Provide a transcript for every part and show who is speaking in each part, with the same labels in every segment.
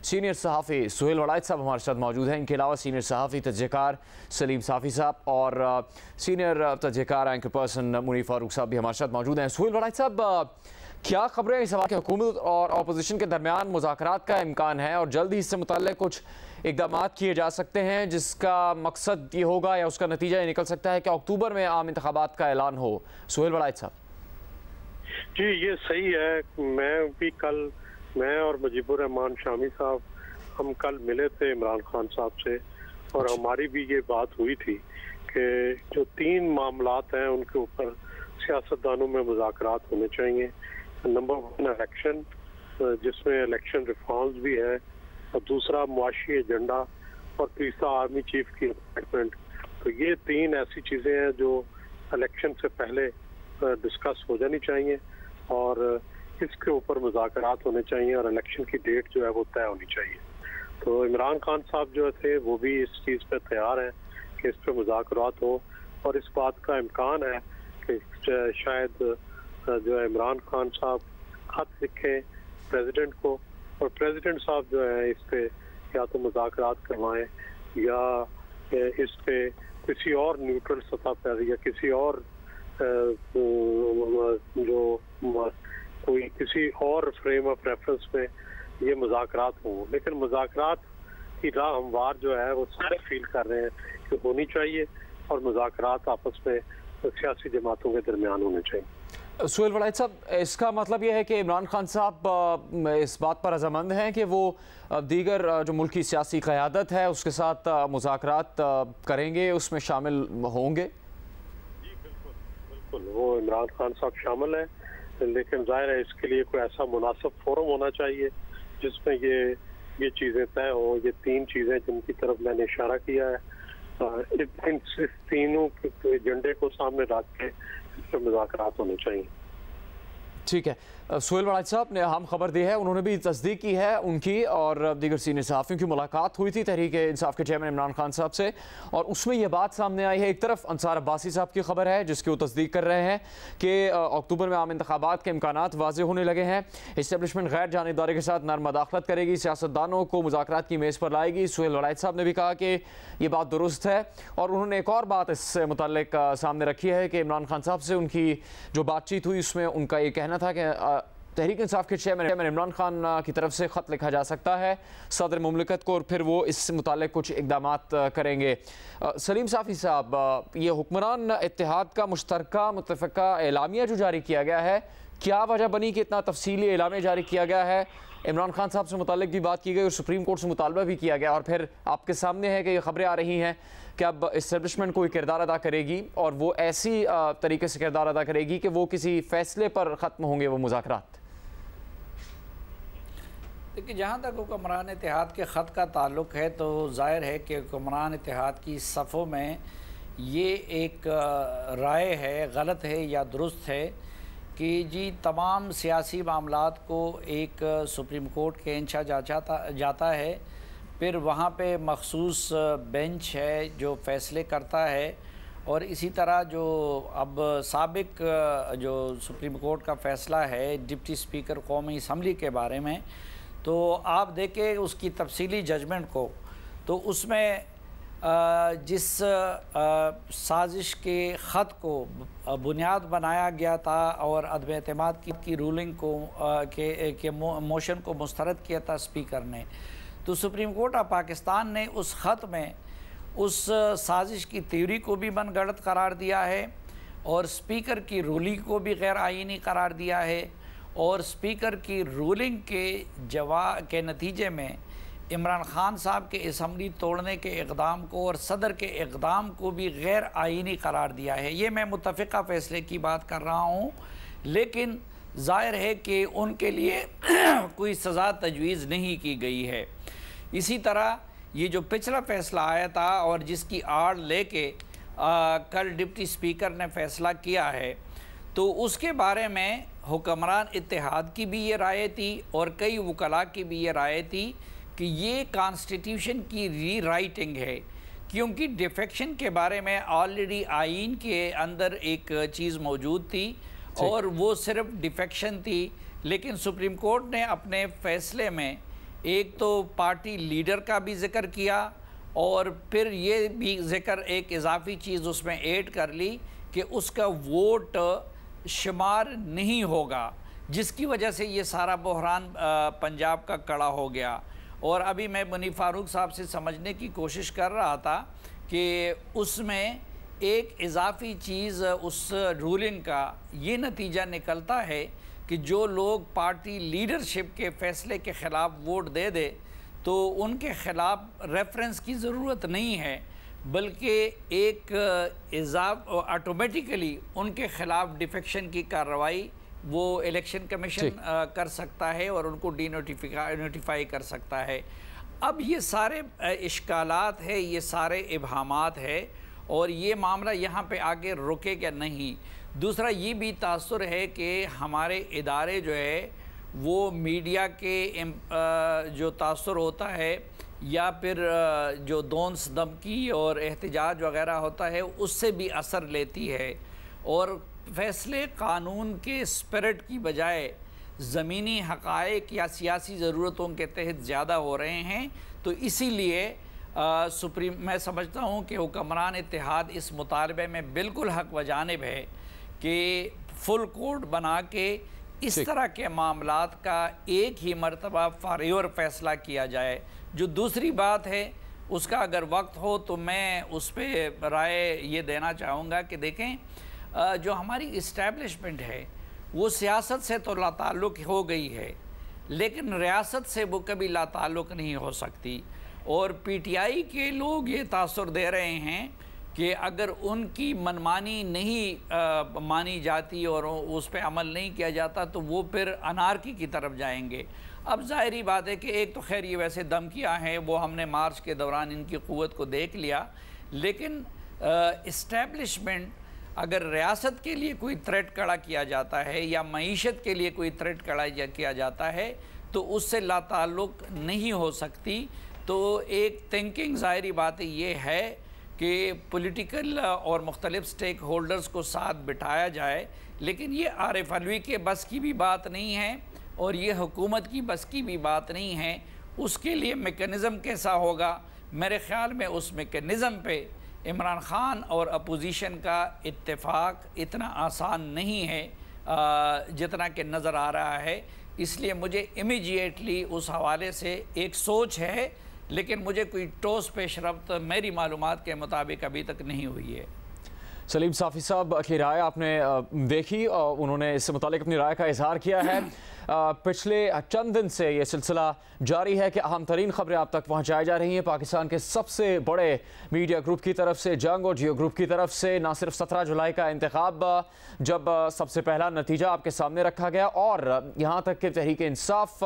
Speaker 1: Senior सहाफ़ी सुहेल वड़ाइच साहब हमारे साथ मौजूद हैं। इनके अलावा सीनियर सहाफ़ी तजज़ियेकार सलीम साफ़ी साहब और सीनियर तजज़ियेकार एंकर पर्सन मुनीर फारूक साहब भी हमारे साथ मौजूद हैं। सुहेल वड़ाइच साहब, क्या खबरें इस हवाले हुकूमत और अपोजिशन के दरमियान मुज़ाकरात का इम्कान है और जल्द ही इससे मुताल्लिक़ कुछ इक़दाम किए जा सकते हैं जिसका मकसद ये होगा या उसका नतीजा ये निकल सकता है कि अक्टूबर में आम इंतखाबात का ऐलान हो? सुहेल वड़ाइच साहब
Speaker 2: जी, ये सही है। मैं और मुजीबुर रहमान शामी साहब हम कल मिले थे इमरान खान साहब से और हमारी भी ये बात हुई थी कि जो 3 मामलात हैं उनके ऊपर सियासतदानों में मुज़ाकरात होने चाहिए। नंबर 1 इलेक्शन, जिसमें इलेक्शन रिफॉर्म्स भी है, और दूसरा मुआशी एजेंडा, और तीसरा आर्मी चीफ की अपॉइंटमेंट। तो ये 3 ऐसी चीज़ें हैं जो इलेक्शन से पहले डिस्कस हो जानी चाहिए और इसके ऊपर मुज़ाकरात होने चाहिए और इलेक्शन की डेट जो है वो तय होनी चाहिए। तो इमरान खान साहब जो थे वो भी इस चीज़ पे तैयार हैं कि इस पर मुज़ाकरात हो और इस बात का इम्कान है कि शायद जो है इमरान खान साहब खत लिखें प्रेसिडेंट को और प्रेसिडेंट साहब जो है इस पे या तो मुज़ाकरात करवाएं या इस पे किसी और न्यूट्रल सतह पर या किसी और जो कोई किसी और फ्रेम ऑफ रेफरेंस में ये मुज़ाकरात हों। लेकिन मुज़ाकरात की राह हमवार जो है वो सारे फील कर रहे हैं कि होनी चाहिए और मुज़ाकरात आपस में सियासी जमातों के दरमियान होने चाहिए।
Speaker 1: सुहेल वड़ाइच साहब, इसका मतलब यह है कि इमरान खान साहब इस बात पर रज़ामंद हैं कि वो दीगर जो मुल्क की सियासी क़यादत है उसके साथ मुज़ाकरात करेंगे, उसमें शामिल होंगे?
Speaker 2: जी बिल्कुल बिल्कुल, वो इमरान खान साहब शामिल हैं, लेकिन जाहिर है इसके लिए कोई ऐसा मुनासिब फोरम होना चाहिए जिसमें ये चीज़ें तय हो। ये 3 चीज़ें जिनकी तरफ मैंने इशारा किया है, इस तीनों के एजेंडे को सामने रख के इस पर मुज़ाकरात होने चाहिए।
Speaker 1: ठीक है। सुहेल वड़ाइच साहब ने अहम खबर दी है, उन्होंने भी तस्दीक की है उनकी और दीगर सीनियर सहाफ़ियों की मुलाकात हुई थी तहरीक इंसाफ के चेयरमैन इमरान खान साहब से और उसमें यह बात सामने आई है। एक तरफ अंसार अब्बासी साहब की खबर है जिसकी वो तस्दीक कर रहे हैं कि अक्टूबर में आम इंतखाबात के इम्कानात वाज़े होने लगे हैं। इस्टेब्लिशमेंट गैर जानिबदारी के साथ नरम मदाखलत करेगी, सियासतदानों को मुज़ाकरात की मेज़ पर लाएगी। सुहेल वड़ाइच साहब ने भी कहा कि ये बात दुरुस्त है और उन्होंने एक और बात इससे मुताल्लिक सामने रखी है कि इमरान खान साहब से उनकी जो बातचीत हुई उसमें उनका ये कहना था कि तहरीक इंसाफ के चेयरमैन इमरान खान की तरफ से ख़त लिखा जा सकता है सदर मुमलिकत को और फिर वो इससे मुताल्लिक कुछ इक़दामात करेंगे। सलीम साफ़ी साहब, ये हुक्मरान इत्तेहाद का मुश्तरका मुत्तफ़िका एलामिया जो जारी किया गया है, क्या वजह बनी कि इतना तफसीली एलामिया जारी किया गया है? इमरान खान साहब से मुताल्लिक भी बात की गई और सुप्रीम कोर्ट से मुतालबा भी किया गया और फिर आपके सामने है कि ये खबरें आ रही हैं कि अब इस्टेब्लिशमेंट कोई किरदार अदा करेगी और वो ऐसी तरीके से किरदार अदा करेगी कि वो किसी फ़ैसले पर ख़त्म होंगे वो मुज़ाकरात।
Speaker 3: देखिए, जहाँ तक हुक्मरान इत्तेहाद के ख़त का ताल्लुक़ है तो ज़ाहिर है कि हुक्मरान इत्तेहाद की सफ़ों में ये एक राय है, गलत है या दुरुस्त है कि जी तमाम सियासी मामलात को एक सुप्रीम कोर्ट के इंचा जाता है, फिर वहाँ पे मखसूस बेंच है जो फ़ैसले करता है और इसी तरह जो अब साबिक जो सुप्रीम कोर्ट का फ़ैसला है डिप्टी स्पीकर कौमी असम्बली के बारे में, तो आप देखें उसकी तफसीली जजमेंट को, तो उसमें जिस साजिश के ख़त को बुनियाद बनाया गया था और अदम एतमाद की रूलिंग को के मोशन को मुस्तरद किया था स्पीकर ने, तो सुप्रीम कोर्ट ऑफ पाकिस्तान ने उस ख़त में उस साजिश की थ्योरी को भी मनगढ़ंत करार दिया है और स्पीकर की रूलिंग को भी गैर आईनी करार दिया है और स्पीकर की रूलिंग के नतीजे में इमरान खान साहब के असम्बली तोड़ने के इक़दाम को और सदर के इक़दाम को भी गैर आईनी करार दिया है। ये मैं मुत्तफ़िका फ़ैसले की बात कर रहा हूँ, लेकिन ज़ाहिर है कि उनके लिए कोई सज़ा तजवीज़ नहीं की गई है। इसी तरह ये जो पिछला फ़ैसला आया था और जिसकी आड़ लेके कल डिप्टी स्पीकर ने फ़ैसला किया है, तो उसके बारे में हुक्मरान इत्तेहाद की भी ये राय थी और कई वकला की भी ये राय थी कि ये कॉन्स्टिट्यूशन की रीराइटिंग है, क्योंकि डिफेक्शन के बारे में ऑलरेडी आइन के अंदर एक चीज़ मौजूद थी और वो सिर्फ डिफेक्शन थी, लेकिन सुप्रीम कोर्ट ने अपने फ़ैसले में एक तो पार्टी लीडर का भी जिक्र किया और फिर ये भी जिक्र एक इजाफी चीज़ उसमें ऐड कर ली कि उसका वोट शुमार नहीं होगा, जिसकी वजह से ये सारा बहरान पंजाब का कड़ा हो गया। और अभी मैं मुनीफ फारूक साहब से समझने की कोशिश कर रहा था कि उसमें एक इजाफी चीज़ उस रूलिंग का ये नतीजा निकलता है कि जो लोग पार्टी लीडरशिप के फ़ैसले के ख़िलाफ़ वोट दे दे तो उनके ख़िलाफ़ रेफरेंस की ज़रूरत नहीं है, बल्कि एक ऑटोमेटिकली उनके ख़िलाफ़ डिफेक्शन की कार्रवाई वो इलेक्शन कमीशन कर सकता है और उनको नोटिफाई कर सकता है। अब ये सारे इश्कालात है, ये सारे इबहामात है और ये मामला यहाँ पे आगे रुकेगा नहीं। दूसरा ये भी तासुर है कि हमारे इदारे जो है वो मीडिया के जो तासुर होता है या फिर जो दौंस धमकी और एहतजाज वगैरह होता है उससे भी असर लेती है और फ़ैसले कानून के स्पिरिट की बजाय ज़मीनी हक़ाइक़ या सियासी ज़रूरतों के तहत ज़्यादा हो रहे हैं। तो इसीलिए मैं समझता हूँ कि हुक्मरान इत्तेहाद इस मुतालबे में बिल्कुल हक़ व जानिब है कि फुल कोर्ट बना के इस तरह के मामलात का एक ही मरतबा फारिवर फ़ैसला किया जाए। जो दूसरी बात है उसका अगर वक्त हो तो मैं उस पर राय ये देना चाहूँगा कि देखें, जो हमारी इस्टेब्लिशमेंट है वो सियासत से तो लाताल्लुक़ हो गई है, लेकिन रियासत से वो कभी लाताल्लुक़ नहीं हो सकती। और पीटीआई के लोग ये तासुर दे रहे हैं कि अगर उनकी मनमानी नहीं मानी जाती और उस पर अमल नहीं किया जाता तो वो फिर अनारकी की तरफ जाएंगे। अब ज़ाहिरी बात है कि एक तो खैर ये वैसे धमकियाँ हैं, वो हमने मार्च के दौरान इनकी क़ुव्वत को देख लिया, लेकिन इस्टेब्लिशमेंट अगर रियासत के लिए कोई थ्रेट खड़ा किया जाता है या मईशत के लिए कोई थ्रेट खड़ा किया जाता है तो उससे लाताल्लुक़ नहीं हो सकती। तो एक थिंकिंग ज़ाहिरी बात ये है कि पॉलिटिकल और मुख्तलिफ स्टेक होल्डर्स को साथ बिठाया जाए, लेकिन ये आरिफ अलवी के बस की भी बात नहीं है और ये हुकूमत की बस की भी बात नहीं है। उसके लिए मेकनिज़म कैसा होगा, मेरे ख़्याल में उस मेकनिज़म पे इमरान ख़ान और अपोजिशन का इत्तेफाक इतना आसान नहीं है जितना कि नज़र आ रहा है। इसलिए मुझे इमीडिएटली उस हवाले से एक सोच है, लेकिन मुझे कोई ठोस पेशरफ्त मेरी मालूमात के मुताबिक अभी तक नहीं हुई है।
Speaker 1: सलीम साफ़ी साहब की राय आपने देखी और उन्होंने इससे मुतालिक अपनी राय का इजहार किया है। पिछले चंद दिन से ये सिलसिला जारी है कि अहम तरीन खबरें आप तक पहुँचाई जा रही हैं। पाकिस्तान के सबसे बड़े मीडिया ग्रुप की तरफ से, जंग और जियो ग्रुप की तरफ से, ना सिर्फ 17 जुलाई का इंतखाब जब सबसे पहला नतीजा आपके सामने रखा गया और यहाँ तक कि तहरीक इंसाफ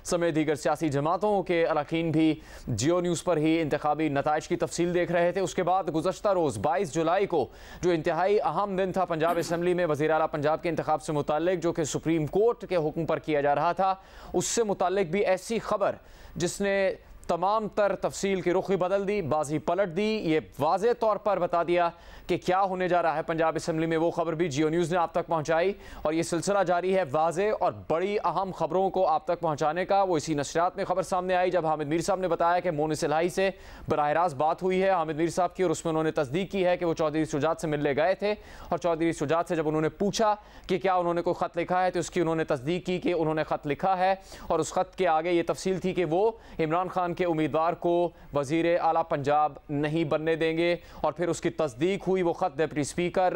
Speaker 1: समेत दीगर सियासी जमातों के अरकान भी जियो न्यूज़ पर ही इंतखाबी नताइज की तफसील देख रहे थे। उसके बाद गुज़श्ता रोज़ 22 जुलाई को जो इंतहाई अहम दिन था, पंजाब असम्बली में वज़ीर आला पंजाब के इंतखाब से मुताल्लिक जो कि सुप्रीम कोर्ट के हुक्म पर किया जा रहा था, उससे मुताल्लिक भी ऐसी खबर जिसने तमाम तर तफसील की रुख बदल दी, बाजी पलट दी, ये वाज़े तौर पर बता दिया कि क्या होने जा रहा है पंजाब असम्बली में, वो खबर भी जियो न्यूज़ ने आप तक पहुंचाई और ये सिलसिला जारी है वाज़े और बड़ी अहम खबरों को आप तक पहुंचाने का। वो इसी नशरियात में खबर सामने आई जब हामिद मीर साहब ने बताया कि मोनिस इलाही से बराह रास्त बात हुई है हामिद मीर साहब की और उसमें उन्होंने तस्दीक की है कि वो चौधरी शुजात से मिलने गए थे और चौधरी शुजात से जब उन्होंने पूछा कि क्या उन्होंने कोई ख़त लिखा है तो उसकी उन्होंने तस्दीक की कि उन्होंने ख़त लिखा है और उस ख़त के आगे ये तफसील थी कि वो इमरान खान के उम्मीदवार को वज़ीर आला पंजाब नहीं बनने देंगे और फिर उसकी तस्दीक हुई। वो ख़त डिप्टी स्पीकर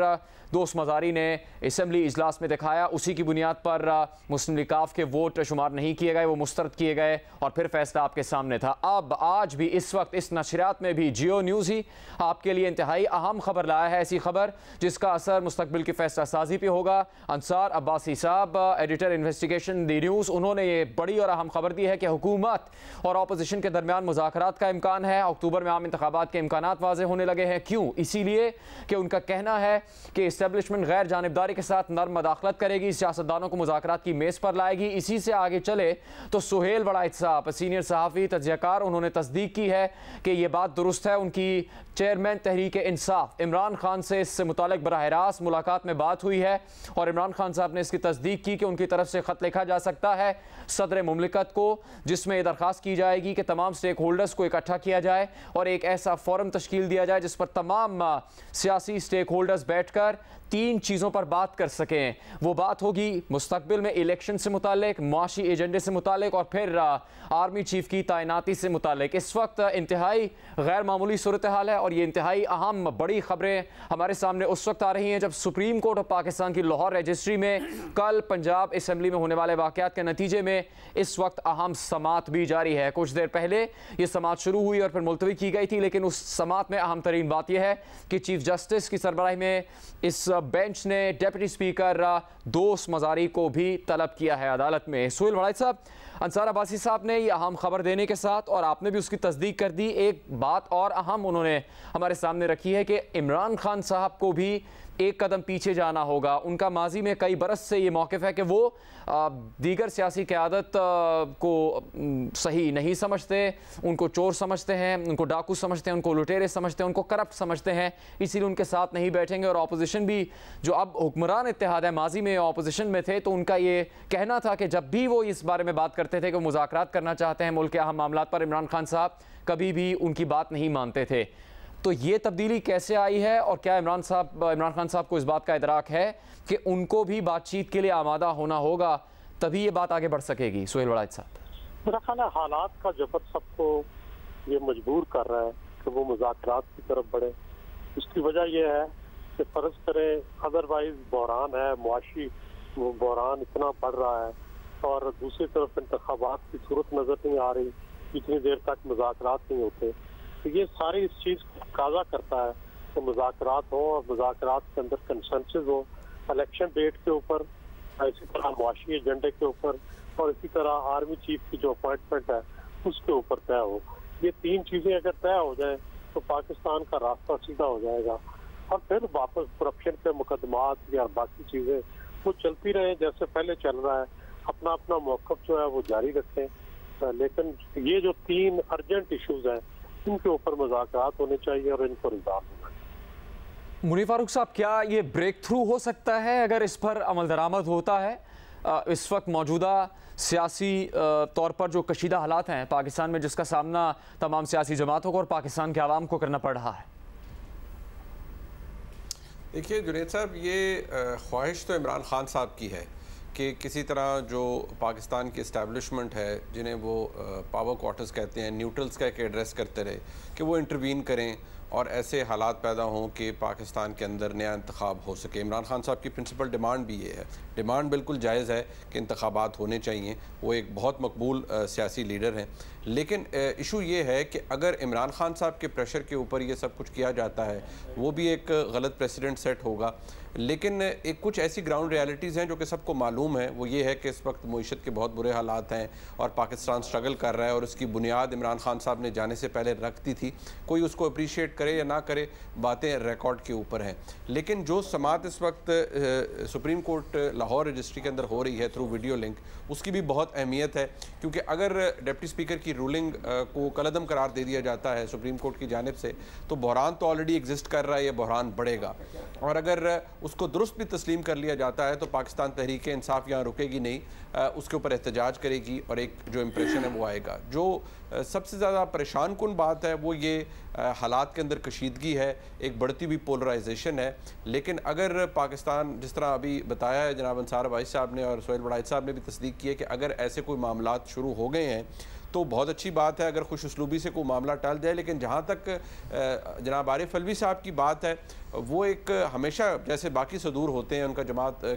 Speaker 1: दोस्त मज़ारी ने असम्बली इजलास में दिखाया, उसी की बुनियाद पर मुस्लिम लीग काफ के वोट शुमार नहीं किए गए, वो मुस्तरद किए गए और फिर फैसला आपके सामने था। अब आज भी इस वक्त इस नशरियात में भी जियो न्यूज़ ही आपके लिए इंतहाई अहम खबर लाया है, ऐसी खबर जिसका असर मुस्तकबिल की फैसला साजी पे होगा। अंसार अब्बासी साहब, एडिटर इन्वेस्टिगेशन दी न्यूज़, उन्होंने ये बड़ी और अहम खबर दी है कि हुकूमत और अपोजिशन के दरमियान मुज़ाकरात का इम्कान है। अक्टूबर में आम इंतखाबात के इम्कानात वाज़े होने लगे हैं। क्यों? इसीलिए कि उनका कहना है कि इस्टेब्लिशमेंट गैर जानिबदारी के साथ नर्म मदाखलत करेगी, सियासतदानों को मुज़ाकरात की मेज़ पर लाएगी। इसी से आगे चले तो सुहेल वड़ाइच साहब सीनियर सहाफ़ी तज्ज़ियाकार, उन्होंने तस्दीक की है कि ये बात दुरुस्त है। उनकी चेयरमैन तहरीक इंसाफ इमरान खान से इससे मुतालिक बराह रास्त मुलाकात में बात हुई है और इमरान खान साहब ने इसकी तस्दीक की कि उनकी तरफ से ख़त लिखा जा सकता है सदर मुमलिकत को, जिसमें दरख्वास्त की जाएगी कि तमाम स्टेक होल्डर्स को इकट्ठा किया जाए और एक ऐसा फोरम तश्कील दिया जाए जिस पर तमाम सियासी स्टेक होल्डर्स बैठकर 3 चीज़ों पर बात कर सकें। वो बात होगी मुस्तकबिल में इलेक्शन से मुतालिक, माशी एजेंडे से मुतालिक और फिर आर्मी चीफ की तैनाती से मुतालिक। इस वक्त इंतहाई गैर मामूली सूरत हाल है और ये इंतहाई अहम बड़ी खबरें हमारे सामने उस वक्त आ रही हैं जब सुप्रीम कोर्ट ऑफ पाकिस्तान की लाहौर रजिस्ट्री में कल पंजाब असम्बली में होने वाले वाक़यात के नतीजे में इस वक्त अहम समात भी जारी है। कुछ देर पहले ये समात शुरू हुई और फिर मुलतवी की गई थी, लेकिन उस समात में अहम तरीन बात यह है कि चीफ जस्टिस की सरबराही में इस बेंच ने डिप्टी स्पीकर दोस्त मजारी को भी तलब किया है अदालत में। सुहेल वड़ाइच साहब, अंसार अब्बासी साहब ने ये अहम खबर देने के साथ और आपने भी उसकी तस्दीक कर दी, एक बात और अहम उन्होंने हमारे सामने रखी है कि इमरान खान साहब को भी एक कदम पीछे जाना होगा। उनका माजी में कई बरस से ये मौक़िफ़ है कि वो दीगर सियासी क़यादत को सही नहीं समझते, उनको चोर समझते हैं, उनको डाकू समझते हैं, उनको लुटेरे समझते हैं, उनको करप्ट समझते हैं, इसीलिए उनके साथ नहीं बैठेंगे। और अपोजिशन भी जो अब हुक्मरान इत्तेहाद है, माजी में अपोजिशन में थे, तो उनका ये कहना था कि जब भी वो इस बारे में बात करते थे कि मुज़ाकरात करना चाहते हैं मुल्क के अहम मामलात पर, इमरान खान साहब कभी भी उनकी बात नहीं मानते थे। तो ये तब्दीली कैसे आई है और क्या इमरान खान साहब को इस बात का इदराक है कि उनको भी बातचीत के लिए आमादा होना होगा, तभी ये बात आगे बढ़ सकेगी? सुहेल वड़ाइच साहब,
Speaker 2: मेरा ख्याल है हालात का जबर सबको ये मजबूर कर रहा है कि वो मुज़ाकरात की तरफ बढ़े। उसकी वजह यह है कि फर्ज करें अदरवाइज बहरान है, मुआशी बहरान इतना बढ़ रहा है और दूसरी तरफ इंतखाबात की सूरत नजर नहीं आ रही, इतनी देर तक मुज़ाकरात नहीं होते। तो ये सारी इस चीज़ को तकाज़ा करता है कि मुज़ाकरात हो और मुज़ाकरात के अंदर कंसेंसस हो, इलेक्शन डेट के ऊपर, इसी तरह मुआशी एजेंडे के ऊपर और इसी तरह आर्मी चीफ की जो अपॉइंटमेंट है उसके ऊपर तय हो। ये 3 चीज़ें अगर तय हो जाए तो पाकिस्तान का रास्ता सीधा हो जाएगा और फिर वापस करप्शन के मुकदमात या बाकी चीज़ें वो चलती रहे जैसे पहले चल रहा है। अपना अपना मौक़िफ़ जो है वो जारी रखें, लेकिन ये जो 3 अर्जेंट इशूज़ हैं इनके ऊपर मुज़ाकरात होने चाहिए और इनको रिज़ॉल्व होना चाहिए।
Speaker 1: मुनीर फारूक साहब, क्या ये ब्रेक थ्रू हो सकता है अगर इस पर अमल दरामद होता है? इस वक्त मौजूदा सियासी तौर पर जो कशीदा हालात हैं पाकिस्तान में, जिसका सामना तमाम सियासी जमातों को और पाकिस्तान के आवाम को करना पड़ रहा है।
Speaker 4: देखिए जुनैद साहब, ये ख्वाहिश तो इमरान खान साहब की है कि किसी तरह जो पाकिस्तान की इस्टेब्लिशमेंट है, जिन्हें वो पावर क्वार्टर्स कहते हैं, न्यूट्रल्स कह के एड्रेस करते रहे, कि वो इंटरवीन करें और ऐसे हालात पैदा हों कि पाकिस्तान के अंदर नया इंतखाब हो सके। इमरान खान साहब की प्रिंसिपल डिमांड भी ये है, डिमांड बिल्कुल जायज़ है कि इंतखाबात होने चाहिए, वो एक बहुत मकबूल सियासी लीडर हैं। लेकिन इशू ये है कि अगर इमरान खान साहब के प्रेशर के ऊपर ये सब कुछ किया जाता है, वो भी एक गलत प्रेसिडेंट सेट होगा। लेकिन एक कुछ ऐसी ग्राउंड रियलिटीज़ हैं जो कि सबको मालूम है, वो ये है कि इस वक्त मईशत के बहुत बुरे हालात हैं और पाकिस्तान स्ट्रगल कर रहा है और उसकी बुनियाद इमरान खान साहब ने जाने से पहले रखती थी। कोई उसको अप्रीशिएट करे या ना करे, बातें रिकॉर्ड के ऊपर हैं। लेकिन जो समात इस वक्त सुप्रीम कोर्ट लाहौर रजिस्ट्री के अंदर हो रही है थ्रू वीडियो लिंक, उसकी भी बहुत अहमियत है, क्योंकि अगर डिप्टी स्पीकर की रूलिंग को कलअदम करार दे दिया जाता है सुप्रीम कोर्ट की जानिब से, तो बहरान तो ऑलरेडी एग्जिस्ट कर रहा है, ये बहरान बढ़ेगा। और अगर उसको दुरुस्त भी तस्लीम कर लिया जाता है तो पाकिस्तान तहरीक इंसाफ यहाँ रुकेगी नहीं, उसके ऊपर एहतजाज करेगी और एक जो इम्प्रेशन है वो आएगा। जो सबसे ज़्यादा परेशान कुन बात है वो ये हालात के अंदर कशीदगी है, एक बढ़ती हुई पोलराइजेशन है। लेकिन अगर पाकिस्तान, जिस तरह अभी बताया है जनाब अंसार अब्बासी साहब ने और सुहेल वड़ाइच साहब ने भी तस्दीक की है कि अगर ऐसे कोई मामलात शुरू हो गए हैं तो बहुत अच्छी बात है अगर खुश उसलूबी से कोई मामला टल जाए। लेकिन जहाँ तक जनाब आरिफ अलवी साहब की बात है, वो एक हमेशा जैसे बाकी सदूर होते हैं, उनका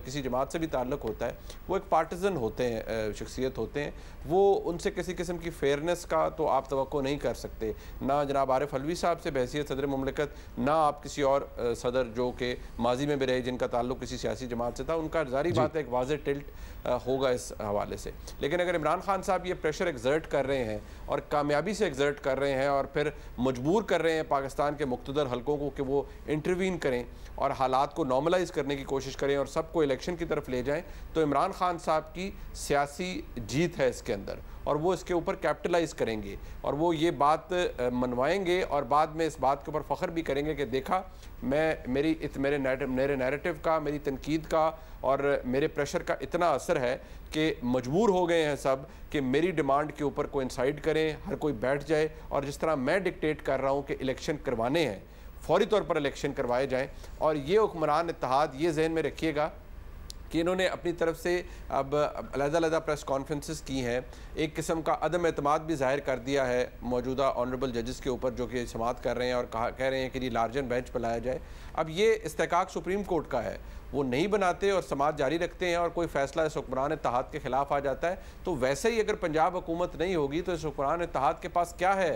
Speaker 4: किसी जमात से भी ताल्लुक़ होता है, वो एक पार्टिजन होते हैं, शख्सियत होते हैं, वो उनसे किसी किस्म की फेयरनेस का तो आप तवक्को नहीं कर सकते। ना जनाब आरिफ अलवी साहब से बहैसियत सदर मुमलिकत, ना आप किसी और सदर जो कि माजी में भी रहे जिनका ताल्लुक़ किसी सियासी जमात से था, उनका जारी बात है एक वाज़ेह टिल्ट होगा इस हवाले से। लेकिन अगर इमरान खान साहब ये प्रेशर एक्सर्ट कर रहे हैं और कामयाबी से एग्जर्ट कर रहे हैं और फिर मजबूर कर रहे हैं पाकिस्तान के मुख्तदर हलकों को कि वो इंटरवीन करें और हालात को नॉर्मलाइज करने की कोशिश करें और सबको इलेक्शन की तरफ ले जाएं, तो इमरान खान साहब की सियासी जीत है इसके अंदर और वो इसके ऊपर कैपिटलाइज करेंगे और वो ये बात मनवाएंगे और बाद में इस बात के ऊपर फ़ख्र भी करेंगे कि देखा मेरे नैरेटिव का, मेरी तनकीद का और मेरे प्रेशर का इतना असर है कि मजबूर हो गए हैं सब कि मेरी डिमांड के ऊपर कोइंसाइड करें, हर कोई बैठ जाए और जिस तरह मैं डिक्टेट कर रहा हूँ कि इलेक्शन करवाने हैं, फौरी तौर पर इलेक्शन करवाए जाएं। और ये हुक्मरान इत्तेहाद ये जहन में रखिएगा कि इन्होंने अपनी तरफ से अब अलग-अलग प्रेस कॉन्फ्रेंसेस की हैं, एक किस्म का अदम एतमाद भी ज़ाहिर कर दिया है मौजूदा ऑनरेबल जजेस के ऊपर जो कि समाअत कर रहे हैं और कह रहे हैं कि ये लार्जर बेंच पर लाया जाए। अब ये इस्तेहकाक सुप्रीम कोर्ट का है, वो नहीं बनाते और समाअत जारी रखते हैं और कोई फैसला इस हुक्मरान इत्तेहाद के ख़िलाफ़ आ जाता है। तो वैसे ही अगर पंजाब हुकूमत नहीं होगी तो इस हुक्मरान इत्तेहाद के पास क्या है,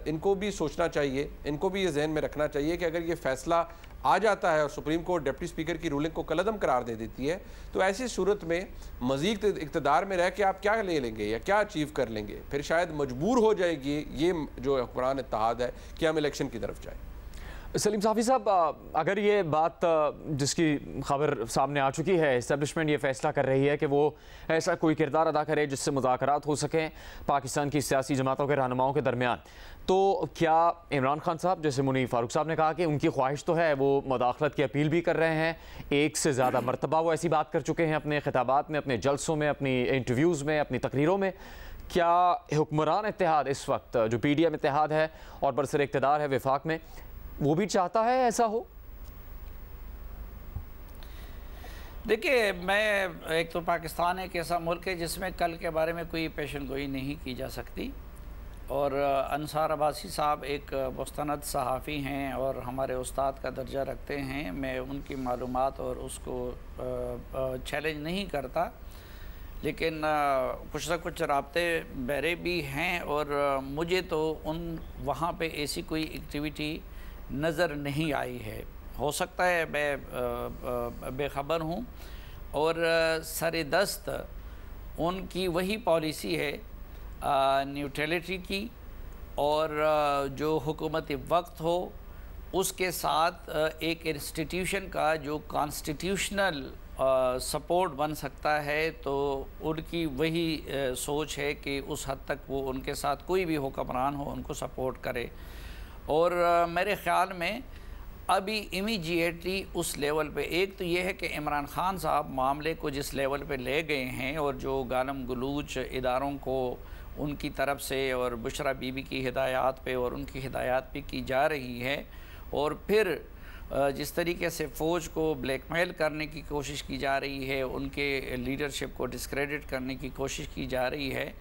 Speaker 4: इनको भी सोचना चाहिए, इनको भी ये जहन में रखना चाहिए कि अगर ये फ़ैसला आ जाता है और सुप्रीम कोर्ट डिप्टी स्पीकर की रूलिंग को कलअदम करार दे देती है तो ऐसी सूरत में मज़ीद इक़्तिदार में रह के आप क्या ले लेंगे या क्या अचीव कर लेंगे, फिर शायद मजबूर हो जाएगी ये जो हुक्मरान इत्तेहाद है कि हम इलेक्शन की तरफ जाएँ।
Speaker 1: सलीम साफ़ी साहब, अगर ये बात जिसकी खबर सामने आ चुकी है, इस्टेब्लिशमेंट ये फ़ैसला कर रही है कि वो ऐसा कोई किरदार अदा करे जिससे मुज़ाकरात हो सकें पाकिस्तान की सियासी जमातों के रहनुमाओं के दरमियान, तो क्या इमरान खान साहब, जैसे मुनीर फारूक साहब ने कहा कि उनकी ख्वाहिश तो है, वो मुदाखलत की अपील भी कर रहे हैं, एक से ज़्यादा मरतबा वो ऐसी बात कर चुके हैं अपने खिताबात में, अपने जलसों में, अपनी इंटरव्यूज़ में, अपनी तकरीरों में, क्या हुक्मरान इत्तेहाद इस वक्त जो PDM इत्तेहाद है और बरसर इक़्तिदार है वफाक में, वो भी चाहता है ऐसा हो?
Speaker 3: देखिए, मैं एक तो पाकिस्तान एक ऐसा मुल्क है जिसमें कल के बारे में कोई पेशन गोई नहीं की जा सकती और अंसार अब्बासी साहब एक मुस्तनद सहाफ़ी हैं और हमारे उस्ताद का दर्जा रखते हैं। मैं उनकी मालूमात और उसको चैलेंज नहीं करता, लेकिन कुछ न कुछ राब्ते बहरे भी हैं और मुझे तो उन वहाँ पे ऐसी कोई एक्टिविटी नज़र नहीं आई है। हो सकता है मैं बेखबर हूँ और सरेदस्त उनकी वही पॉलिसी है न्यूट्रलिटी की और जो हुकूमती वक्त हो उसके साथ एक इंस्टीट्यूशन का जो कॉन्स्टिट्यूशनल सपोर्ट बन सकता है, तो उनकी वही सोच है कि उस हद तक वो उनके साथ कोई भी हुक्मरान हो उनको सपोर्ट करे। और मेरे ख़्याल में अभी इमीडिएटली उस लेवल पे एक तो ये है कि इमरान खान साहब मामले को जिस लेवल पे ले गए हैं और जो गालम गलूच इदारों को उनकी तरफ से और बुशरा बीबी की हिदायत पे और उनकी हिदायत पे की जा रही है और फिर जिस तरीके से फ़ौज को ब्लैकमेल करने की कोशिश की जा रही है, उनके लीडरशिप को डिस्क्रेडिट करने की कोशिश की जा रही है,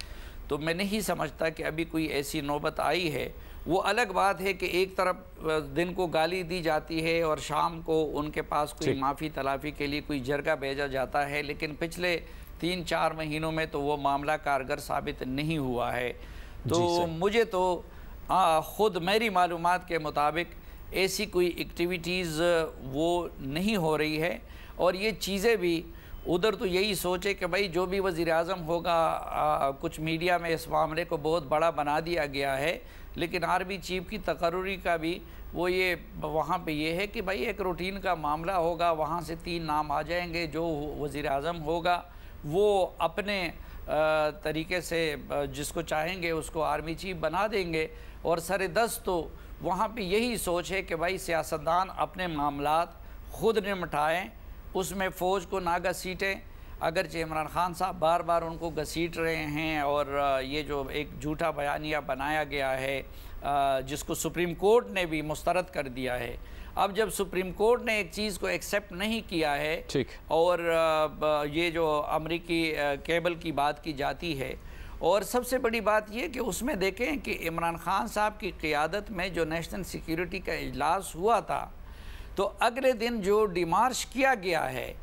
Speaker 3: तो मैं नहीं समझता कि अभी कोई ऐसी नौबत आई है। वो अलग बात है कि एक तरफ दिन को गाली दी जाती है और शाम को उनके पास कोई माफ़ी तलाफ़ी के लिए कोई जरगा भेजा जाता है, लेकिन पिछले 3-4 महीनों में तो वो मामला कारगर साबित नहीं हुआ है। तो मुझे तो ख़ुद मेरी मालूमात के मुताबिक ऐसी कोई एक्टिविटीज़ वो नहीं हो रही है और ये चीज़ें भी उधर तो यही सोचे कि भाई जो भी वज़ीर-ए-आज़म होगा, कुछ मीडिया में इस मामले को बहुत बड़ा बना दिया गया है, लेकिन आर्मी चीफ की तकर्री का भी वो ये वहाँ पे ये है कि भाई एक रूटीन का मामला होगा, वहाँ से 3 नाम आ जाएंगे, जो वज़ीर-ए-आज़म होगा वो अपने तरीके से जिसको चाहेंगे उसको आर्मी चीफ बना देंगे और सरेदस्त तो वहाँ पे यही सोच है कि भाई सियासतदान अपने मामलात ख़ुद निपटाएँ, उसमें फ़ौज को ना घसीटें। अगरचे इमरान खान साहब बार बार उनको घसीट रहे हैं और ये जो एक झूठा बयानिया बनाया गया है जिसको सुप्रीम कोर्ट ने भी मुस्तरद कर दिया है, अब जब सुप्रीम कोर्ट ने एक चीज़ को एक्सेप्ट नहीं किया है और ये जो अमरीकी केबल की बात की जाती है, और सबसे बड़ी बात ये कि उसमें देखें कि इमरान खान साहब की क़ियादत में जो नेशनल सिक्योरिटी का इजलास हुआ था, तो अगले दिन जो डिमार्च किया गया है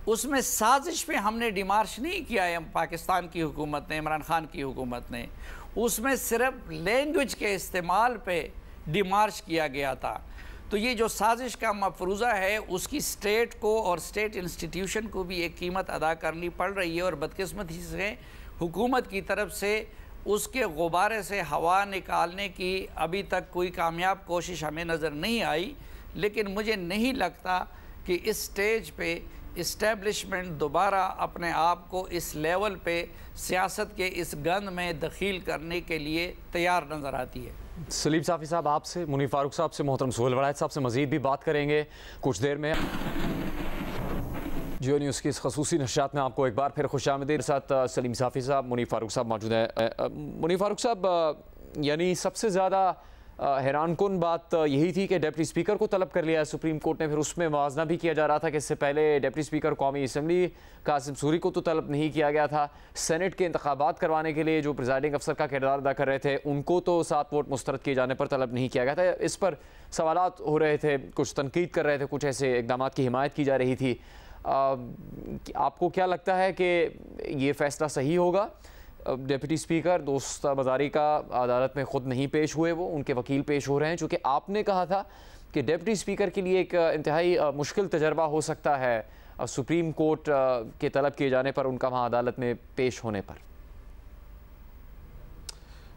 Speaker 3: उसमें साजिश पे हमने डिमार्च नहीं किया है पाकिस्तान की हुकूमत ने, इमरान खान की हुकूमत ने, उसमें सिर्फ लैंग्वेज के इस्तेमाल पे डिमार्च किया गया था। तो ये जो साजिश का मफरूज़ा है उसकी स्टेट को और स्टेट इंस्टीट्यूशन को भी एक कीमत अदा करनी पड़ रही है और बदकिस्मती से हुकूमत की तरफ से उसके गुब्बारे से हवा निकालने की अभी तक कोई कामयाब कोशिश हमें नज़र नहीं आई। लेकिन मुझे नहीं लगता कि इस स्टेज पे इस्टेब्लिशमेंट दोबारा अपने आप को इस लेवल पे सियासत के इस गंद में दखील करने के लिए तैयार नज़र आती है।
Speaker 1: सलीम साफ़ी साहब आपसे, मुनीर फारूक साहब से, मोहतरम सुहेल वलायत साहब से मज़ीद भी बात करेंगे कुछ देर में। जियो न्यूज़ की इस खसूसी नशियात में आपको एक बार फिर खुशामदीद। साथ सलीम साफ़ी साहब, मुनीर फारूक साहब मौजूद हैं। मुनीर फारूक साहब, यानी सबसे ज़्यादा हैरान कुन बात यही थी कि डिप्टी स्पीकर को तलब कर लिया है सुप्रीम कोर्ट ने। फिर उसमें मुआवजा भी किया जा रहा था कि इससे पहले डिप्टी स्पीकर कौमी असम्बली कासिम सूरी को तो तलब नहीं किया गया था। सेनेट के इंतखाबात करवाने के लिए जो प्रिजाइडिंग अफसर का किरदार अदा कर रहे थे उनको तो 7 वोट मुस्तरद किए जाने पर तलब नहीं किया गया था। इस पर सवालात हो रहे थे, कुछ तनकीद कर रहे थे, कुछ ऐसे इकदाम की हिमायत की जा रही थी। आपको क्या लगता है कि ये फ़ैसला सही होगा? डिप्टी स्पीकर दोस्त बाजारी का अदालत में ख़ुद नहीं पेश हुए, वो उनके वकील पेश हो रहे हैं, चूँकि आपने कहा था कि डिप्टी स्पीकर के लिए एक इंतहाई मुश्किल तजर्बा हो सकता है सुप्रीम कोर्ट के तलब किए जाने पर, उनका वहाँ अदालत में पेश होने पर।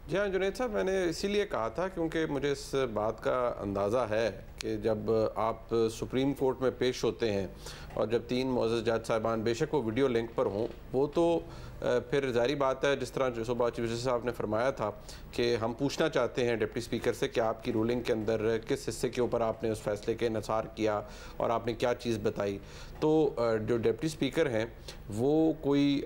Speaker 4: जी हाँ जुनैद साहब, मैंने इसीलिए कहा था क्योंकि मुझे इस बात का अंदाज़ा है कि जब आप सुप्रीम कोर्ट में पेश होते हैं और जब 3 मुअज़्ज़ज़ जज साहिबान, बेशक वो वीडियो लिंक पर हों, वो तो फिर जारी बात है, जिस तरह सुबह चीफ जस्टिस साहब ने फरमाया था कि हम पूछना चाहते हैं डिप्टी स्पीकर से कि आपकी रूलिंग के अंदर किस हिस्से के ऊपर आपने उस फैसले के इंसार किया और आपने क्या चीज़ बताई। तो जो डिप्टी स्पीकर हैं वो कोई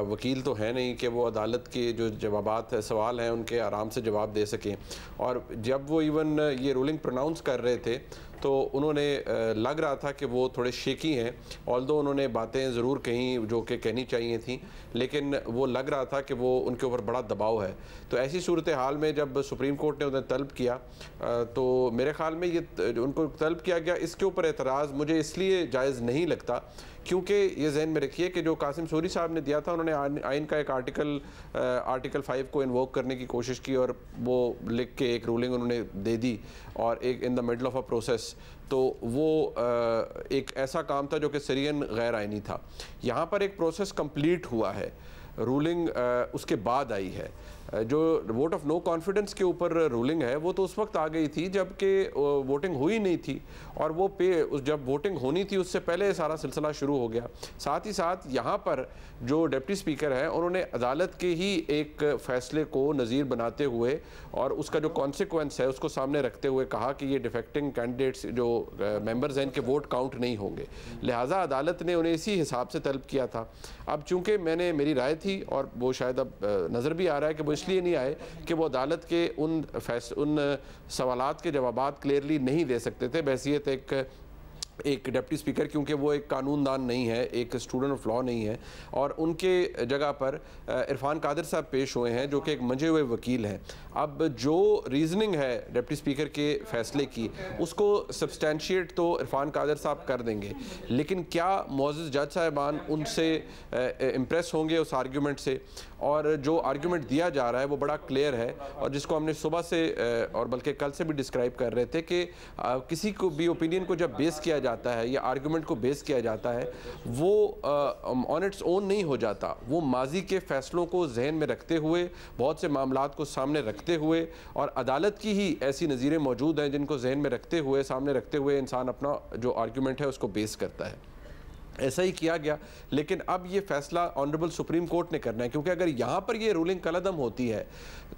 Speaker 4: वकील तो है नहीं कि वो अदालत के जो जवाबात सवाल हैं उनके आराम से जवाब दे सकें। और जब वो इवन ये रूलिंग प्रोनाउंस कर रहे थे तो उन्होंने लग रहा था कि वो थोड़े शेकी हैं, ऑल्दो उन्होंने बातें ज़रूर कहीं जो कि कहनी चाहिए थी, लेकिन वो लग रहा था कि वो उनके ऊपर बड़ा दबाव है। तो ऐसी सूरत हाल में जब सुप्रीम कोर्ट ने उन्हें तलब किया तो मेरे ख़्याल में ये उनको तलब किया गया, इसके ऊपर एतराज़ मुझे इसलिए जायज़ नहीं लगता क्योंकि ये जहन में रखिए कि जो कासिम सूरी साहब ने दिया था, उन्होंने आइन का एक आर्टिकल 5 को इन्वोक करने की कोशिश की और वो लिख के एक रूलिंग उन्होंने दे दी और एक in the middle of a process. तो वो एक ऐसा काम था जो कि सरियन गैर आइनी था। यहाँ पर एक प्रोसेस कंप्लीट हुआ है, रूलिंग उसके बाद आई है। जो वोट ऑफ नो कॉन्फिडेंस के ऊपर रूलिंग है वो तो उस वक्त आ गई थी जबकि वोटिंग हुई नहीं थी, और वो जब वोटिंग होनी थी उससे पहले सारा सिलसिला शुरू हो गया। साथ ही साथ यहाँ पर जो डिप्टी स्पीकर हैं उन्होंने अदालत के ही एक फ़ैसले को नज़ीर बनाते हुए और उसका जो कॉन्सिक्वेंस है उसको सामने रखते हुए कहा कि ये डिफेक्टिंग कैंडिडेट्स जो मेंबर्स हैं इनके वोट काउंट नहीं होंगे, लिहाजा अदालत ने उन्हें इसी हिसाब से तलब किया था। अब चूँकि मेरी राय थी और वो शायद अब नज़र भी आ रहा है कि वो इसलिए नहीं आए कि वो अदालत के उन सवालात के जवाबात क्लियरली नहीं दे सकते थे बहैसियत एक डिप्टी स्पीकर, क्योंकि वो एक कानूनदान नहीं है, एक स्टूडेंट ऑफ लॉ नहीं है, और उनके जगह पर इरफान कादिर साहब पेश हुए हैं जो कि एक मंजे हुए वकील हैं। अब जो रीजनिंग है डिप्टी स्पीकर के फैसले की उसको सब्सटैंशिएट तो इरफान कादिर साहब कर देंगे, लेकिन क्या मुअज़्ज़ज़ जज साहिबान उनसे इम्प्रेस होंगे उस आर्ग्यूमेंट से? और जो आर्ग्यूमेंट दिया जा रहा है वो बड़ा क्लियर है और जिसको हमने सुबह से और बल्कि कल से भी डिस्क्राइब कर रहे थे कि किसी को भी ओपिनियन को जब बेस किया जाता है या आर्गूमेंट को बेस किया जाता है वो ऑन इट्स ओन नहीं हो जाता, वो माजी के फैसलों को जहन में रखते हुए, बहुत से मामलात को सामने रखते हुए, और अदालत की ही ऐसी नज़ीरें मौजूद हैं जिनको जहन में रखते हुए, सामने रखते हुए इंसान अपना जो आर्गूमेंट है उसको बेस करता है। ऐसा ही किया गया, लेकिन अब ये फैसला ऑनरेबल सुप्रीम कोर्ट ने करना है, क्योंकि अगर यहाँ पर ये रूलिंग कलअदम होती है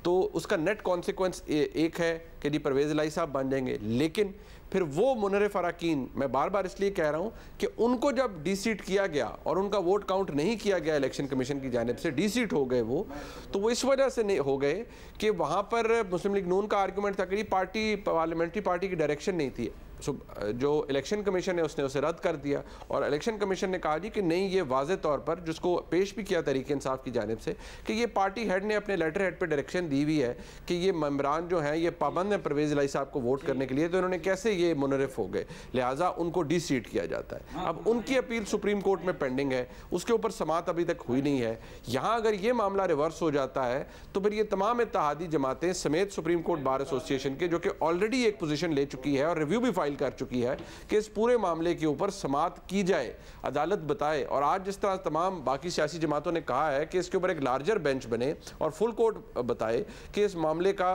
Speaker 4: तो उसका नेट कॉन्सिक्वेंस एक है कि जी परवेज़ इलाही साहब बन जाएंगे, लेकिन फिर वो मुनर्रिफ अराकीन, मैं बार बार इसलिए कह रहा हूँ कि उनको जब डी-सीट किया गया और उनका वोट काउंट नहीं किया गया इलेक्शन कमीशन की जानिब से, डी-सीट हो गए वो इस वजह से नहीं हो गए कि वहाँ पर मुस्लिम लीग नून का आर्गूमेंट था कि पार्लियामेंट्री पार्टी की डायरेक्शन नहीं थी। जो इलेक्शन कमीशन है उसने उसे रद्द कर दिया और इलेक्शन कमीशन ने कहा जी कि नहीं, ये वाज़े तौर पर जिसको पेश भी किया तहरीक इंसाफ की जानिब से कि ये पार्टी हेड ने अपने लेटर हेड पर डायरेक्शन दी हुई है कि ये मेंबरान जो हैं ये पाबंद हैं परवेज़ इलाही साहब को वोट करने के लिए, तो इन्होंने कैसे ये मुनर्रिफ हो गए, लिहाजा उनको डी-सीट किया जाता है। अब उनकी अपील सुप्रीम कोर्ट में पेंडिंग है, उसके ऊपर समात अभी तक हुई नहीं है। यहाँ अगर ये मामला रिवर्स हो जाता है तो फिर ये तमाम इत्तेहादी जमातें समेत सुप्रीम कोर्ट बार एसोसिएशन के, जो कि ऑलरेडी एक पोजीशन ले चुकी है और रिव्यू भी फाइल फाइल कर चुकी है कि इस पूरे मामले के ऊपर समाअत की जाए, अदालत बताए। और आज जिस तरह तमाम बाकी सियासी जमातों ने कहा है कि इसके ऊपर एक लार्जर बेंच बने और फुल कोर्ट बताए कि इस मामले का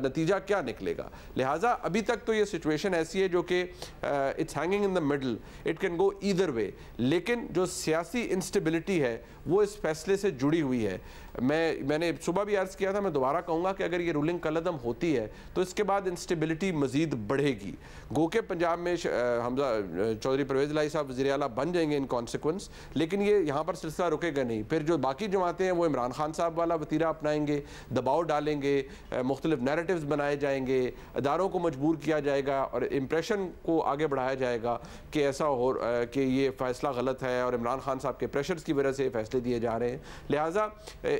Speaker 4: नतीजा क्या निकलेगा। लिहाजा अभी तक तो ये सिचुएशन ऐसी है जो कि it's hanging in the middle, it can go either way. लेकिन जो सियासी इंस्टेबिलिटी है वो इस फैसले से जुड़ी हुई है। मैंने सुबह भी अर्ज़ किया था, मैं दोबारा कहूँगा कि अगर ये रूलिंग कलअदम होती है तो इसके बाद इंस्टेबिलिटी मज़ीद बढ़ेगी। गो के पंजाब में हमजा चौधरी परवेज़ इलाही साहब वज़ीर आला बन जाएंगे इन कॉन्सिक्वेंस, लेकिन ये यहाँ पर सिलसिला रुकेगा नहीं। फिर जो बाकी जमातें हैं वो इमरान खान साहब वाला वतीरा अपनाएंगे, दबाव डालेंगे, मुख्तलिफ नैरेटिव्स बनाए जाएंगे, अदारों को मजबूर किया जाएगा और इम्प्रेशन को आगे बढ़ाया जाएगा कि ऐसा हो कि ये फ़ैसला गलत है और इमरान खान साहब के प्रेशर्स की वजह से ये फैसले दिए जा रहे हैं। लिहाजा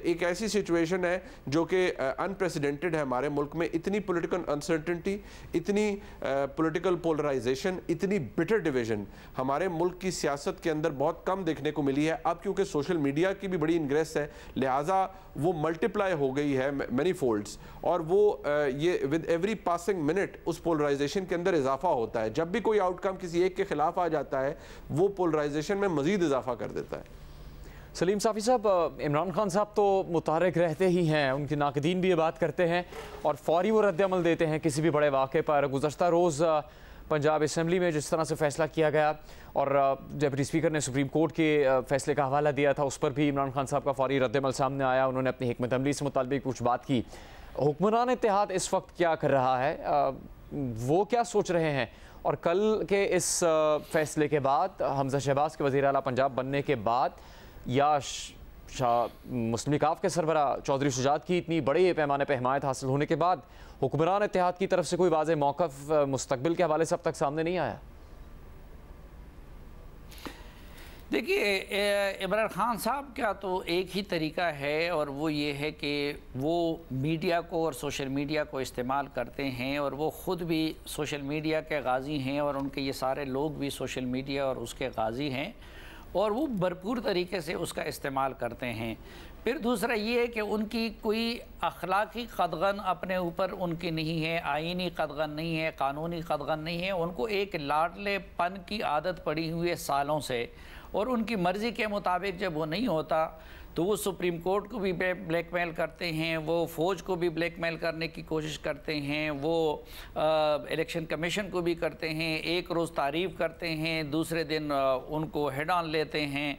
Speaker 4: एक ऐसी सिचुएशन है जो कि अनप्रेसिडेंटेड है हमारे मुल्क में। इतनी पॉलिटिकल अनसर्टेनिटी, इतनी पॉलिटिकल पोलराइजेशन, इतनी बिटर डिवीजन हमारे मुल्क की सियासत के अंदर बहुत कम देखने को मिली है। अब क्योंकि सोशल मीडिया की भी बड़ी इंग्रेस है, लिहाजा वो मल्टीप्लाई हो गई है मैनी फोल्ड्स, और वो ये विद एवरी पासिंग मिनट उस पोलराइजेशन के अंदर इजाफा होता है। जब भी कोई आउटकम किसी एक के खिलाफ आ जाता है वो पोलराइजेशन में मजीद इजाफा कर देता है।
Speaker 1: सलीम साफ़ी साहब, इमरान खान साहब तो मुतारिक रहते ही हैं, उनके नाकदीन भी ये बात करते हैं और फौरी वो रद्द-ए-अमल देते हैं किसी भी बड़े वाक़े पर। गुज़श्ता रोज़ पंजाब असम्बली में जिस तरह से फ़ैसला किया गया और डिप्टी स्पीकर ने सुप्रीम कोर्ट के फ़ैसले का हवाला दिया था, उस पर भी इमरान खान साहब का फौरी रद्द-ए-अमल सामने आया। उन्होंने अपनी हिकमत अमली से मुताल्लिक़ कुछ बात की। हुक्मरान इत्तेहाद इस वक्त क्या कर रहा है, वो क्या सोच रहे हैं, और कल के इस फ़ैसले के बाद, हमज़ा शहबाज के वज़ीर आला पंजाब बनने के बाद, या मुस्लिम लीग के सरबरा चौधरी शुजात की इतनी बड़े पैमाने पर हिमायत हासिल होने के बाद हुक्मरान इत्तेहाद की तरफ से कोई वाज़ेह मौक़िफ़ मुस्तक़बिल के हवाले से अब तक सामने नहीं आया?
Speaker 3: देखिए, इमरान खान साहब का तो एक ही तरीका है और वो ये है कि वो मीडिया को और सोशल मीडिया को इस्तेमाल करते हैं, और वो ख़ुद भी सोशल मीडिया के गाज़ी हैं और उनके ये सारे लोग भी सोशल मीडिया और उसके गाज़ी हैं, और वो भरपूर तरीके से उसका इस्तेमाल करते हैं। फिर दूसरा ये है कि उनकी कोई अखलाकी कदगन अपने ऊपर उनकी नहीं है, आईनी कदगन नहीं है, कानूनी कदगन नहीं है। उनको एक लाडलेपन की आदत पड़ी हुई है सालों से, और उनकी मर्ज़ी के मुताबिक जब वो नहीं होता तो वो सुप्रीम कोर्ट को भी ब्लैकमेल करते हैं, वो फ़ौज को भी ब्लैकमेल करने की कोशिश करते हैं, वो इलेक्शन कमीशन को भी करते हैं। एक रोज़ तारीफ़ करते हैं, दूसरे दिन उनको हेड ऑन लेते हैं।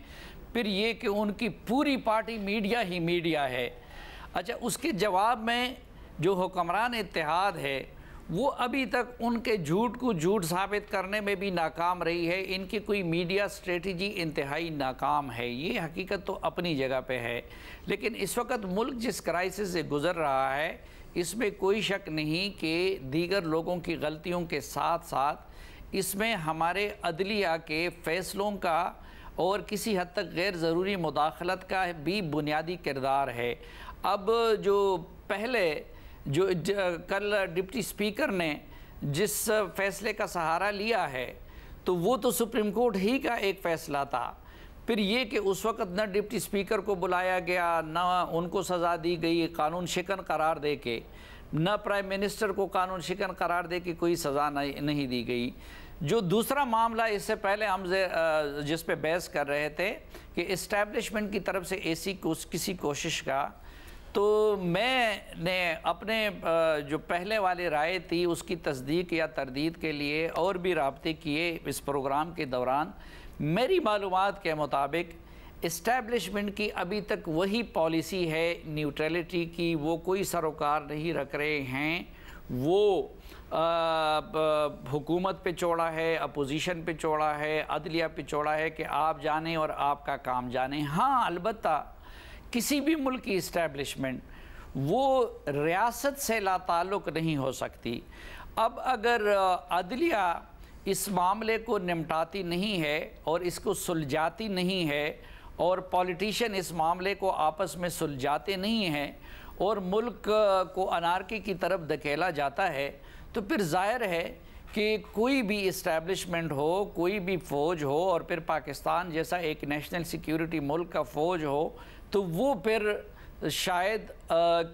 Speaker 3: फिर ये कि उनकी पूरी पार्टी मीडिया ही मीडिया है। अच्छा, उसके जवाब में जो हुक्मरान इत्तेहाद है वो अभी तक उनके झूठ को झूठ साबित करने में भी नाकाम रही है। इनकी कोई मीडिया स्ट्रेटजी इंतहाई नाकाम है, ये हकीकत तो अपनी जगह पे है। लेकिन इस वक्त मुल्क जिस क्राइसिस से गुज़र रहा है, इसमें कोई शक नहीं कि दीगर लोगों की गलतियों के साथ साथ इसमें हमारे अदलिया के फ़ैसलों का और किसी हद तक गैर ज़रूरी मुदाखलत का भी बुनियादी किरदार है। अब जो पहले जो कल डिप्टी स्पीकर ने जिस फ़ैसले का सहारा लिया है, तो वो तो सुप्रीम कोर्ट ही का एक फ़ैसला था। फिर ये कि उस वक़्त न डिप्टी स्पीकर को बुलाया गया, न उनको सज़ा दी गई कानून शिकन करार दे के, न प्राइम मिनिस्टर को कानून शिकन करार दे के कोई सज़ा नहीं दी गई। जो दूसरा मामला इससे पहले हम जिस पे बहस कर रहे थे कि इस्टेब्लिशमेंट की तरफ से ऐसी किसी कोशिश का, तो मैंने अपने जो पहले वाली राय थी उसकी तस्दीक या तरदीद के लिए और भी राब्ते किए इस प्रोग्राम के दौरान। मेरी मालूमात के मुताबिक इस्टेब्लिशमेंट की अभी तक वही पॉलिसी है न्यूट्रलिटी की, वो कोई सरोकार नहीं रख रहे हैं। वो हुकूमत पे चौड़ा है, अपोजिशन पे चौड़ा है, अदलिया पे चौड़ा है कि आप जानें और आपका काम जानें। हाँ, अलबत्ता किसी भी मुल्क की इस्टेब्लिशमेंट वो रियासत से लाताल्लुक़ नहीं हो सकती। अब अगर अदलिया इस मामले को निपटाती नहीं है और इसको सुलझाती नहीं है, और पॉलिटिशियन इस मामले को आपस में सुलझाते नहीं हैं, और मुल्क को अनारकी की तरफ धकेला जाता है, तो फिर ज़ाहिर है कि कोई भी इस्टेब्लिशमेंट हो, कोई भी फ़ौज हो, और फिर पाकिस्तान जैसा एक नेशनल सिक्योरिटी मुल्क का फ़ौज हो, तो वो फिर शायद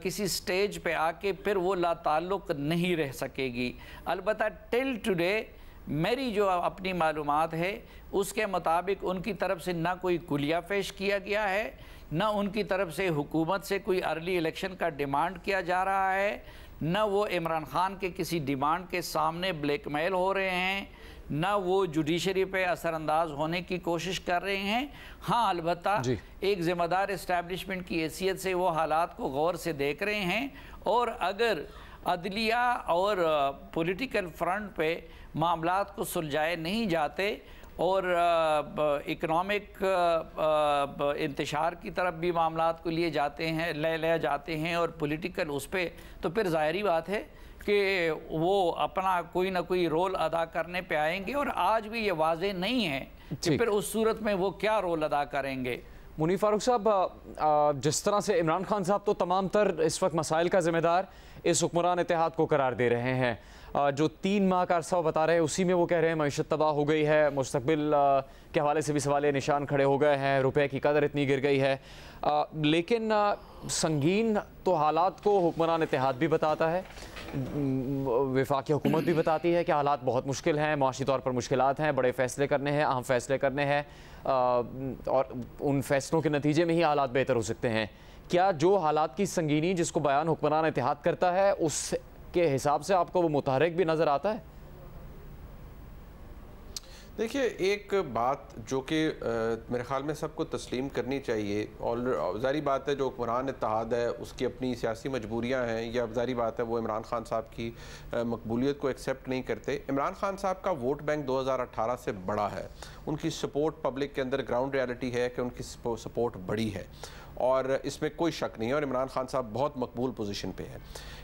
Speaker 3: किसी स्टेज पे आके फिर वो लाताल्लुक़ नहीं रह सकेगी। अलबत्ता टिल टुडे मेरी जो अपनी मालूमात है उसके मुताबिक उनकी तरफ से ना कोई कुलिया पेश किया गया है, ना उनकी तरफ से हुकूमत से कोई अर्ली इलेक्शन का डिमांड किया जा रहा है, न वो इमरान खान के किसी डिमांड के सामने ब्लैकमेल हो रहे हैं, न वो जुडिशरी पे असरअंदाज होने की कोशिश कर रहे हैं। हाँ, अलबत्ता एक ज़िम्मेदार इस्टेब्लिशमेंट की हैसियत से वो हालात को गौर से देख रहे हैं, और अगर अदलिया और पॉलिटिकल फ्रंट पे मामलात को सुलझाए नहीं जाते और इकनॉमिक इंतशार की तरफ भी मामलात को लिए जाते हैं, ले जाते हैं और पॉलिटिकल उस पर, तो फिर ज़ाहिरी बात है कि वो अपना कोई ना कोई रोल अदा करने पे आएंगे, और आज भी ये वाज़ेह नहीं है कि फिर उस सूरत में वो क्या रोल अदा करेंगे।
Speaker 1: मुनीर फारूक साहब, जिस तरह से इमरान खान साहब तो तमाम तर इस वक्त मसाइल का ज़िम्मेदार इस हुक्मरान इत्तेहाद को करार दे रहे हैं, जो 3 माह का अरसा बता रहे हैं उसी में वो कह रहे हैं मईशत तबाह हो गई है, मुस्तकबिल के हवाले से भी सवाल निशान खड़े हो गए हैं, रुपए की कदर इतनी गिर गई है। लेकिन संगीन तो हालात को हुक्मरान इत्तेहाद भी बताता है, वफाकी हुकूमत भी बताती है कि हालात बहुत मुश्किल हैं, माशी तौर पर मुश्किलात हैं, बड़े फ़ैसले करने हैं, अहम फ़ैसले करने हैं, और उन फ़ैसलों के नतीजे में ही हालात बेहतर हो सकते हैं। क्या जो हालात की संगीनी जिसको बयान हुक्मरान इत्तेहाद करता है उसके हिसाब से आपको वो मुतहरिक भी नज़र आता है?
Speaker 4: देखिए, एक बात जो कि मेरे ख्याल में सबको तस्लीम करनी चाहिए, और ज़ाहिर बात है जो हुक्मरान इत्तेहाद है उसकी अपनी सियासी मजबूरियां हैं, या ज़ाहिर बात है वो इमरान खान साहब की मकबूलियत को एक्सेप्ट नहीं करते। इमरान खान साहब का वोट बैंक 2018 से बड़ा है, उनकी सपोर्ट पब्लिक के अंदर ग्राउंड रियलिटी है कि उनकी सपोर्ट बड़ी है, और इसमें कोई शक नहीं है, और इमरान खान साहब बहुत मकबूल पोजीशन पे है।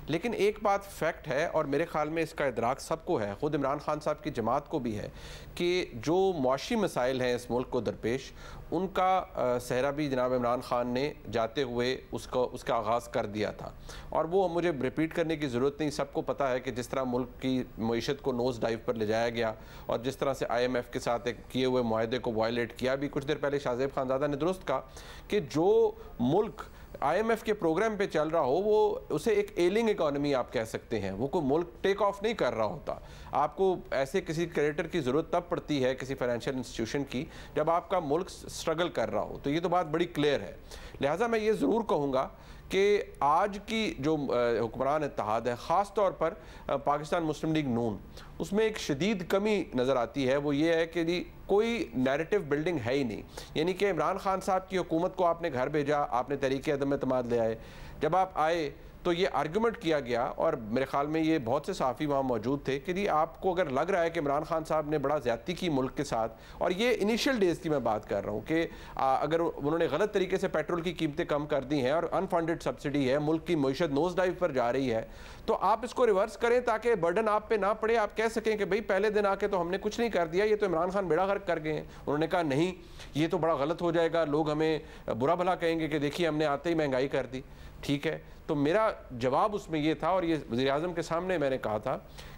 Speaker 4: लेकिन एक बात फैक्ट है, और मेरे ख्याल में इसका इदराक सबको है, ख़ुद इमरान खान साहब की जमात को भी है, कि जो मुआशी मसाइल हैं इस मुल्क को दरपेश, उनका सहरा भी जनाब इमरान खान ने जाते हुए उसका आगाज़ कर दिया था। और वो मुझे रिपीट करने की ज़रूरत नहीं, सबको पता है कि जिस तरह मुल्क की मईशत को नोज़ डाइव पर ले जाया गया, और जिस तरह से IMF के साथ एक किए हुए मुआहदे को वायलेट किया। भी कुछ देर पहले शाहज़ेब खानज़ादा ने दुरुस्त कहा कि जो मुल्क IMF के प्रोग्राम पे चल रहा हो वो उसे एक एलिंग इकॉनमी आप कह सकते हैं, वो कोई मुल्क टेक ऑफ नहीं कर रहा होता। आपको ऐसे किसी क्रेडिटर की ज़रूरत तब पड़ती है किसी फाइनेंशियल इंस्टीट्यूशन की जब आपका मुल्क स्ट्रगल कर रहा हो। तो ये तो बात बड़ी क्लियर है। लिहाजा मैं ये ज़रूर कहूँगा कि आज की जो हुक्मरान इत्तेहाद है, ख़ास तौर पर पाकिस्तान मुस्लिम लीग नून, उसमें एक शदीद कमी नज़र आती है। वो ये है कि जी कोई नैरेटिव बिल्डिंग है ही नहीं। यानी कि इमरान खान साहब की हुकूमत को आपने घर भेजा, आपने तरीके अदम एतमाद ले आए, जब आप आए तो ये आर्गूमेंट किया गया, और मेरे ख्याल में ये बहुत से सहाफ़ी वहाँ मौजूद थे कि जी आपको अगर लग रहा है कि इमरान खान साहब ने बड़ा ज़्यादती की मुल्क के साथ, और ये इनिशियल डेज़ की मैं बात कर रहा हूँ कि अगर उन्होंने गलत तरीके से पेट्रोल की कीमतें कम कर दी हैं और अनफंडेड सब्सिडी है, मुल्क की मईशत नोज डाइव पर जा रही है, तो आप इसको रिवर्स करें ताकि बर्डन आप पे ना पड़े। आप कह सकें कि भाई पहले दिन आके तो हमने कुछ नहीं कर दिया, ये तो इमरान खान बेड़ा गर्क कर गए हैं। उन्होंने कहा नहीं, ये तो बड़ा गलत हो जाएगा, लोग हमें बुरा भला कहेंगे कि देखिए हमने आते ही महंगाई कर दी। ठीक है, तो मेरा जवाब उसमें ये था, और ये वज़ीर-ए-आज़म के सामने मैंने कहा था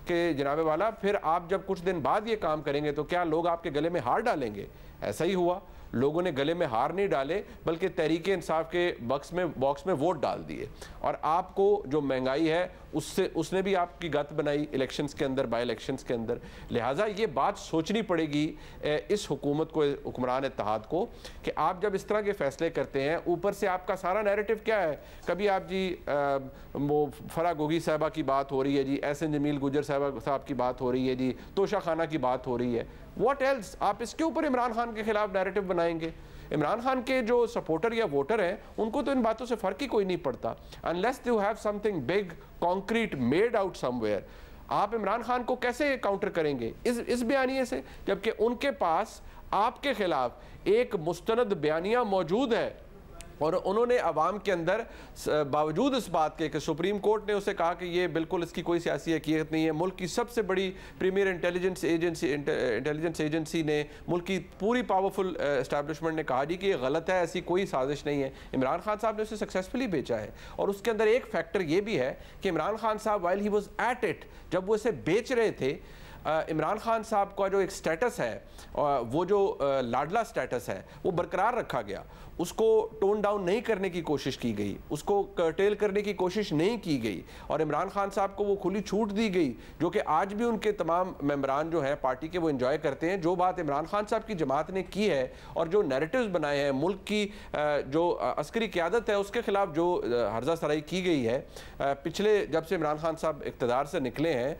Speaker 4: कि जनाब वाला, फिर आप जब कुछ दिन बाद ये काम करेंगे तो क्या लोग आपके गले में हार डालेंगे? ऐसा ही हुआ, लोगों ने गले में हार नहीं डाले बल्कि तहरीक इंसाफ के बॉक्स में वोट डाल दिए, और आपको जो महंगाई है उसने भी आपकी गत बनाई इलेक्शंस के अंदर, बाई इलेक्शंस के अंदर। लिहाजा ये बात सोचनी पड़ेगी इस हुकूमत को, हुक्मरान इत्तेहाद को, कि आप जब इस तरह के फैसले करते हैं, ऊपर से आपका सारा नैरेटिव क्या है? कभी आप जी वो फराह गोगी साहबा की बात हो रही है जी, एहसन जमील गुजर साहब की बात हो रही है जी, तोशा खाना की बात हो रही है, व्हाट एल्स? आप इसके ऊपर इमरान खान के खिलाफ नैरेटिव बनाएंगे? इमरान खान के जो सपोर्टर या वोटर हैं उनको तो इन बातों से फ़र्क ही कोई नहीं पड़ता, unless you have something big concrete made out somewhere. आप इमरान खान को कैसे काउंटर करेंगे इस बयानिए से, जबकि उनके पास आपके खिलाफ एक मुस्तनद बयानिया मौजूद है, और उन्होंने अवाम के अंदर बावजूद इस बात के कि सुप्रीम कोर्ट ने उसे कहा कि ये बिल्कुल इसकी कोई सियासी हकीकत नहीं है, मुल्क की सबसे बड़ी प्रीमियर इंटेलिजेंस एजेंसी ने, मुल्क की पूरी पावरफुल एस्टैब्लिशमेंट ने कहा जी कि ये गलत है, ऐसी कोई साजिश नहीं है। इमरान खान साहब ने उसे सक्सेसफुली बेचा है, और उसके अंदर एक फैक्टर ये भी है कि इमरान खान साहब while he was at it, जब वो इसे बेच रहे थे, इमरान खान साहब का जो एक स्टेटस है, वो जो लाडला स्टेटस है, वो बरकरार रखा गया। उसको टोन डाउन नहीं करने की कोशिश की गई, उसको कर्टेल करने की कोशिश नहीं की गई और इमरान खान साहब को वो खुली छूट दी गई जो कि आज भी उनके तमाम मेंबरान जो हैं पार्टी के वो एंजॉय करते हैं। जो बात इमरान खान साहब की जमात ने की है और जो नैरेटिव्स बनाए हैं, मुल्क की जो अस्करी क़यादत है उसके खिलाफ जो हर्जा सराई की गई है पिछले जब से इमरान खान साहब इक़्तिदार से निकले हैं,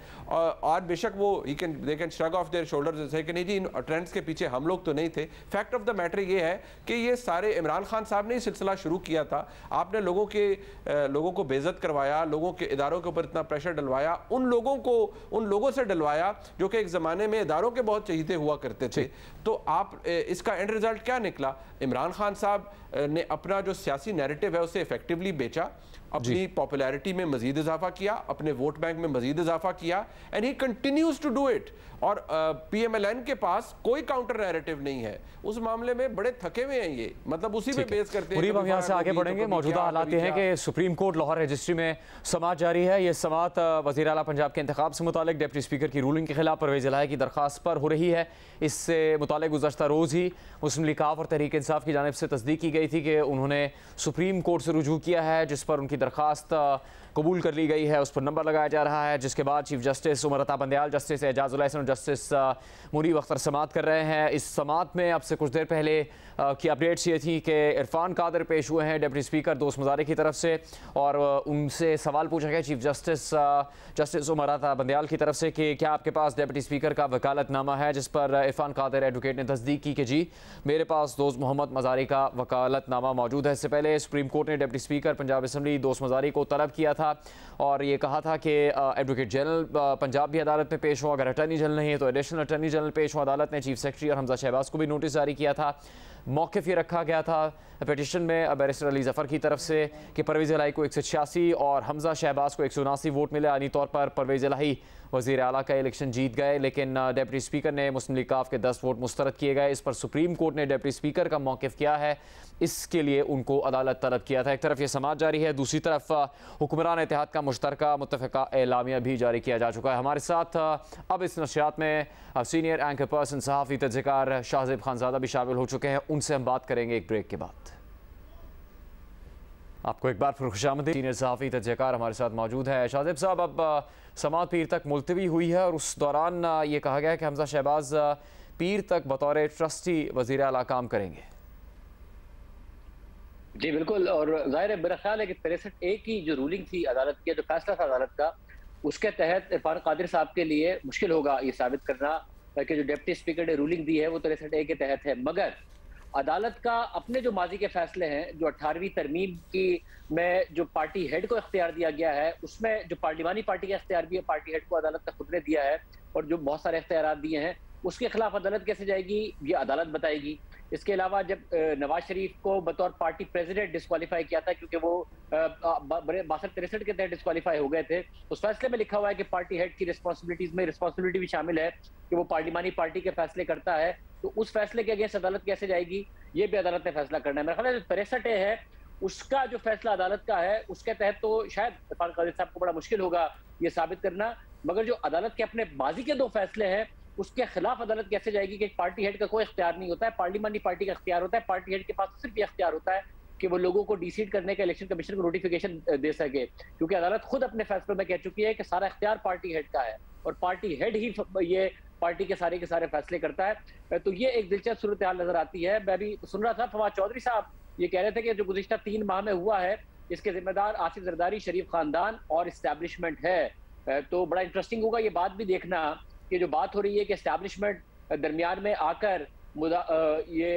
Speaker 4: और बेशक वो they can shrug of their shoulders से कि नहीं जी इन ट्रेंड्स के पीछे हम लोग तो नहीं थे। फैक्ट ऑफ द मैटर ये है कि ये सारे इमरान खान साहब ने सिलसिला शुरू किया था। आपने लोगों को बेइज्जत करवाया, लोगों के इदारों के ऊपर इतना प्रेशर डलवाया, उन लोगों से डलवाया जो कि एक ज़माने में इदारों के बहुत चहीते हुआ करते थे। तो आप इसका एंड रिजल्ट क्या निकला? इमरान खान साहब ने अपना जो सियासी नैरेटिव है उसे इफेक्टिवली बेचा, अपनी पॉपुलैरिटी में मजीद इजाफा किया, अपने वोट बैंक में मजीद इजाफा किया, and he continues to do it. और PMLN के पास कोई काउंटर नैरेटिव नहीं है, उस मामले में बड़े थके हुए हैं ये, मतलब उसी पे बेस करते हैं।
Speaker 1: हम यहाँ से आगे बढ़ेंगे। मौजूदा हालात ये हैं कि सुप्रीम कोर्ट लाहौर रजिस्ट्री में समाअत जारी है। ये समाअत वज़ीर आला पंजाब के इंतखाब से मुतालिक डिप्टी स्पीकर की रूलिंग के खिलाफ परवेज़ इलाही की दरख्वास्त पर हो रही है। इससे मुतालिक गुज़श्ता रोज़ ही मुस्लिम लीग और तहरीक इंसाफ की जानिब से तस्दीक की गई थी कि उन्होंने सुप्रीम कोर्ट से रुजू किया है, जिस पर उनकी दरख्वास्त कबूल कर ली गई है, उस पर नंबर लगाया जा रहा है, जिसके बाद chief justice Umar Ata Bandial, justice Ejazul Hasan और जस्टिस मुनीब अख्तर समाअत कर रहे हैं। इस समाअत में अब से कुछ देर पहले की अपडेट्स ये थी कि इरफान कादर पेश हुए हैं डिप्टी स्पीकर दोस्त मुजारे की तरफ से, और उनसे सवाल पूछा गया चीफ जस्टिस उमर अता बंदयाल की तरफ से कि क्या आपके पास डिप्टी स्पीकर का वकालतनामा है, जिस पर इरफान कादर एडवोकेट ने तस्दीक की कि जी मेरे पास दोस्त मोहम्मद मजारी का वकालतनामा मौजूद है। इससे पहले सुप्रीम कोर्ट ने डिप्टी स्पीकर पंजाब असम्बली दोस्त मजारी को तलब किया था और ये कहा था कि एडवोकेट जनरल पंजाब भी अदालत में पेश हो, अगर अटर्नी जनरल नहीं है तो एडिशनल अटर्नी जनरल पेश हो। अदालत ने चीफ सेक्रेटरी और हमजा शहबाज को भी नोटिस जारी किया था। मौक़िफ़ ये रखा गया था पिटिशन में बैरिस्टर अली ज़फ़र की तरफ से कि परवेज़ इलाही को 186 और हमजा शहबाज को 179 वोट मिले। आनी तौर पर परवेज़ इलाही वज़ीर आला का इलेक्शन जीत गए, लेकिन डिप्टी स्पीकर ने मुस्लिम लीग काफ के 10 वोट मुस्तरद किए गए। इस पर सुप्रीम कोर्ट ने डिप्टी स्पीकर का मौक़िफ़ क्या है, इसके लिए उनको अदालत तलब किया था। एक तरफ ये समाअत जारी है, दूसरी तरफ हुक्मरान इत्तेहाद का मुश्तरका मुत्तफ़िका एलामिया भी जारी किया जा चुका है। हमारे साथ अब इस नशियात में सीनियर एंकर पर्सन सहाफ़ी तज्ज़िकार शाहज़ेब खानज़ादा भी शामिल हो चुके हैं, उनसे हम बात करेंगे एक ब्रेक के बाद। आपको एक बार फिर खुशामदीद। सीनियर सहाफ़ी तज्ज़िकार हमारे साथ मौजूद है। शाहज़ेब साहब, अब समाअत पीर तक मुलतवी हुई है और उस दौरान ये कहा गया कि हमजा शहबाज पीर तक बतौर ट्रस्टी वज़ीर आला काम करेंगे।
Speaker 5: जी बिल्कुल, और ज़ाहिर है मेरा ख्याल है कि 63A की जो रूलिंग थी अदालत की, जो फैसला था अदालत का, उसके तहत इरफान कादिर साहब के लिए मुश्किल होगा ये साबित करना कि जो डिप्टी स्पीकर ने रूलिंग दी है वो 63A के तहत है। मगर अदालत का अपने जो माजी के फैसले हैं, जो 18वीं तरमीम की में जो पार्टी हेड को इख्तियार दिया गया है, उसमें जो पार्लिमानी पार्टी का इख्तियार भी है पार्टी हेड को अदालत ने खुद ने दिया है, और जो बहुत सारे इख्तियार दिए हैं उसके खिलाफ अदालत कैसे जाएगी ये अदालत बताएगी। इसके अलावा जब नवाज शरीफ को बतौर पार्टी प्रेसिडेंट डिस्क्वालीफाई किया था क्योंकि वो 62-63 के तहत डिस्क्वालीफाई हो गए थे, उस फैसले में लिखा हुआ है कि पार्टी हेड की रिस्पॉन्सिबिलिटीज में रिस्पॉन्सिबिलिटी भी शामिल है कि वो पार्लिमानी पार्टी के फैसले करता है। तो उस फैसले के अगेंस्ट अदालत कैसे जाएगी ये भी अदालत ने फैसला करना है। मेरा ख्याल है जो 63A है उसका जो फैसला अदालत का है उसके तहत तो शायद इरफान कादिर साहब को बड़ा मुश्किल होगा ये साबित करना, मगर जो अदालत के अपने माजी के 2 फैसले हैं उसके खिलाफ अदालत कैसे जाएगी कि पार्टी हेड का कोई इख्तियार नहीं होता है, पार्लिमानी पार्टी का इख्तियार होता है। पार्टी हेड के पास सिर्फ ये इख्तियार होता है कि वो लोगों को डिसीड करने का इलेक्शन कमीशन को नोटिफिकेशन दे सके, क्योंकि अदालत खुद अपने फैसलों में कह चुकी है कि सारा इख्तियार पार्टी हेड का है और पार्टी हेड ही ये पार्टी के सारे फैसले करता है। तो ये एक दिलचस्प सूरत हाल नजर आती है। मैं भी सुन रहा था फवाद चौधरी साहब ये कह रहे थे कि जो गुज़िश्ता 3 माह में हुआ है इसके जिम्मेदार आसिफ जरदारी, शरीफ खानदान और इस्टेब्लिशमेंट है। तो बड़ा इंटरेस्टिंग होगा ये बात भी देखना कि जो बात हो रही है कि इस्टेब्लिशमेंट दरमियान में आकर ये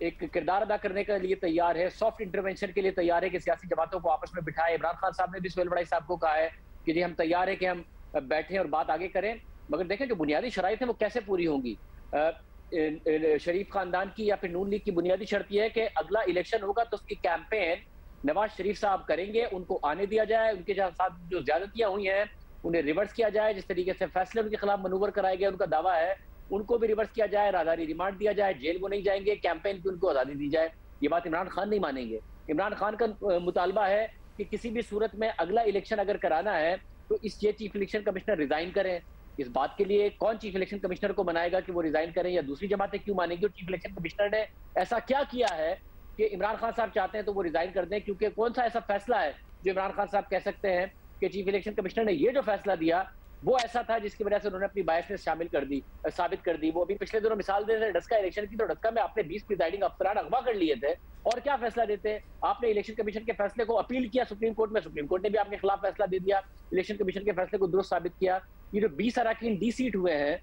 Speaker 5: एक किरदार अदा करने के लिए तैयार है, सॉफ्ट इंटरवेंशन के लिए तैयार है कि सियासी जमातों को आपस में बिठाए। इमरान खान साहब ने भी सुहेल बड़ाई साहब को कहा है कि जी हम तैयार है कि हम बैठें और बात आगे करें, मगर देखें जो बुनियादी शराइत है वो कैसे पूरी होंगी। शरीफ खानदान की या फिर नून लीग की बुनियादी शर्त यह है कि अगला इलेक्शन होगा तो उसकी कैंपेन नवाज शरीफ साहब करेंगे, उनको आने दिया जाए, उनके साथ जो ज्यादतियां हुई हैं उन्हें रिवर्स किया जाए, जिस तरीके से फैसले उनके खिलाफ मनूवर कराए गए उनका दावा है उनको भी रिवर्स किया जाए, राहदारी रिमांड दिया जाए, जेल वो नहीं जाएंगे, कैंपेन की उनको आज़ादी दी जाए। ये बात इमरान खान नहीं मानेंगे। इमरान खान का मुतालबा है कि किसी भी सूरत में अगला इलेक्शन अगर कराना है तो ये चीफ इलेक्शन कमिश्नर रिजाइन करें। इस बात के लिए कौन चीफ इलेक्शन कमिश्नर को मनाएगा कि वो रिजाइन करें, या दूसरी जमातें क्यों मानेंगी? और चीफ इलेक्शन कमिश्नर ने ऐसा क्या किया है कि इमरान खान साहब चाहते हैं तो वो रिजाइन कर दें, क्योंकि कौन सा ऐसा फैसला है जो इमरान खान साहब कह सकते हैं कि चीफ इलेक्शन कमिश्नर ने ये जो फैसला दिया वो ऐसा था जिसकी वजह से उन्होंने अपनी बायसनेस साबित कर दी। वो अभी पिछले दिनों मिसाल दे रहे डस्का इलेक्शन की, तो डस्का में आपने 20 प्रिजाइडिंग अफसरान अगवा कर लिए थे और क्या फैसला देते। आपने इलेक्शन कमीशन के फैसले को अपील किया सुप्रीम कोर्ट में, सुप्रीम कोर्ट ने भी आपके खिलाफ फैसला दे दिया, इलेक्शन कमीशन के फैसले को दुरुस्त साबित किया। ये जो 20 अराकीन डी सीट हुए हैं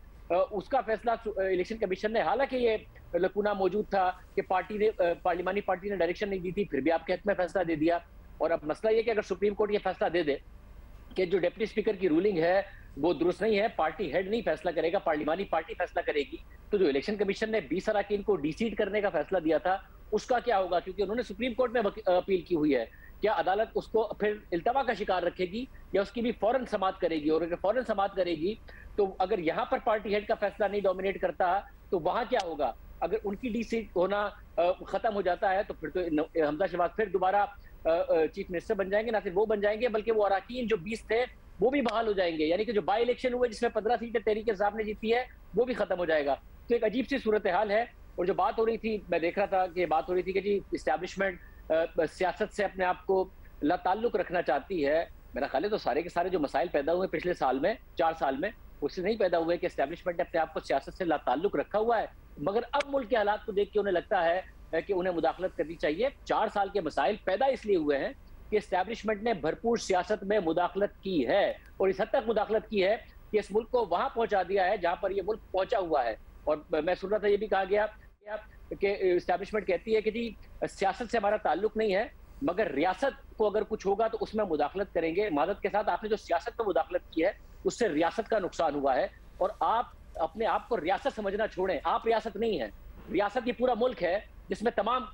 Speaker 5: उसका फैसला इलेक्शन कमीशन ने, हालांकि ये लकूना मौजूद था कि पार्लिमानी पार्टी ने डायरेक्शन नहीं दी थी, फिर भी आपके हक में फैसला दे दिया। और अब मसला ये कि अगर सुप्रीम कोर्ट ये फैसला दे दे कि जो डिप्टी स्पीकर की रूलिंग है वो दुरुस्त नहीं है, पार्टी हेड नहीं फैसला करेगा, पार्लिमानी पार्टी फैसला करेगी, तो जो इलेक्शन कमीशन ने 20 अराकीन को डीसीट करने का फैसला दिया था उसका क्या होगा? क्योंकि उन्होंने सुप्रीम कोर्ट में अपील की हुई है, क्या अदालत उसको फिर इल्तवा का शिकार रखेगी या उसकी भी फौरन समाअत करेगी? और अगर फौरन समाअत करेगी तो अगर यहाँ पर पार्टी हेड का फैसला नहीं डोमिनेट करता तो वहां क्या होगा? अगर उनकी डी सीट होना खत्म हो जाता है तो फिर तो हमजा शहबाज फिर दोबारा चीफ मिनिस्टर बन जाएंगे। ना सिर्फ वो बन जाएंगे बल्कि वो अराकीन जो 20 थे वो भी बहाल हो जाएंगे, यानी कि जो बाई इलेक्शन हुए जिसमें 15 सीटें तहरीक इंसाफ ने जीती है वो भी खत्म हो जाएगा। तो एक अजीब सी सूरत हाल है। और जो बात हो रही थी, मैं देख रहा था कि बात हो रही थी कि जी इस्टेब्लिशमेंट सियासत से अपने आप को लाताल्लुक रखना चाहती है। मेरा ख्याल है तो सारे के सारे जो मसाइल पैदा हुए पिछले साल में 4 साल में उससे नहीं पैदा हुए कि इस्टेब्लिशमेंट ने अपने आप को सियासत से लाताल्लुक रखा हुआ है, मगर अब मुल्क के हालात को देख के उन्हें लगता है कि उन्हें मुदाखलत करनी चाहिए। 4 साल के मसाइल पैदा इसलिए हुए हैं कि इस्टेब्लिशमेंट ने भरपूर सियासत में मुदाखलत की है और इस हद तक मुदाखलत की है कि इस मुल्क को वहां पहुंचा दिया है जहां पर ये मुल्क पहुंचा हुआ है। और मैं सुन रहा था ये भी कहा गया कि इस्टेब्लिशमेंट कहती है कि जी सियासत से हमारा ताल्लुक नहीं है, मगर रियासत को अगर कुछ होगा तो उसमें मुदाखलत करेंगे। मादत के साथ आपने जो सियासत में मुदाखलत की है उससे रियासत का नुकसान हुआ है और आप अपने आप को रियासत समझना छोड़ें। आप रियासत नहीं है, रियासत ये पूरा मुल्क है जिसमें तमाम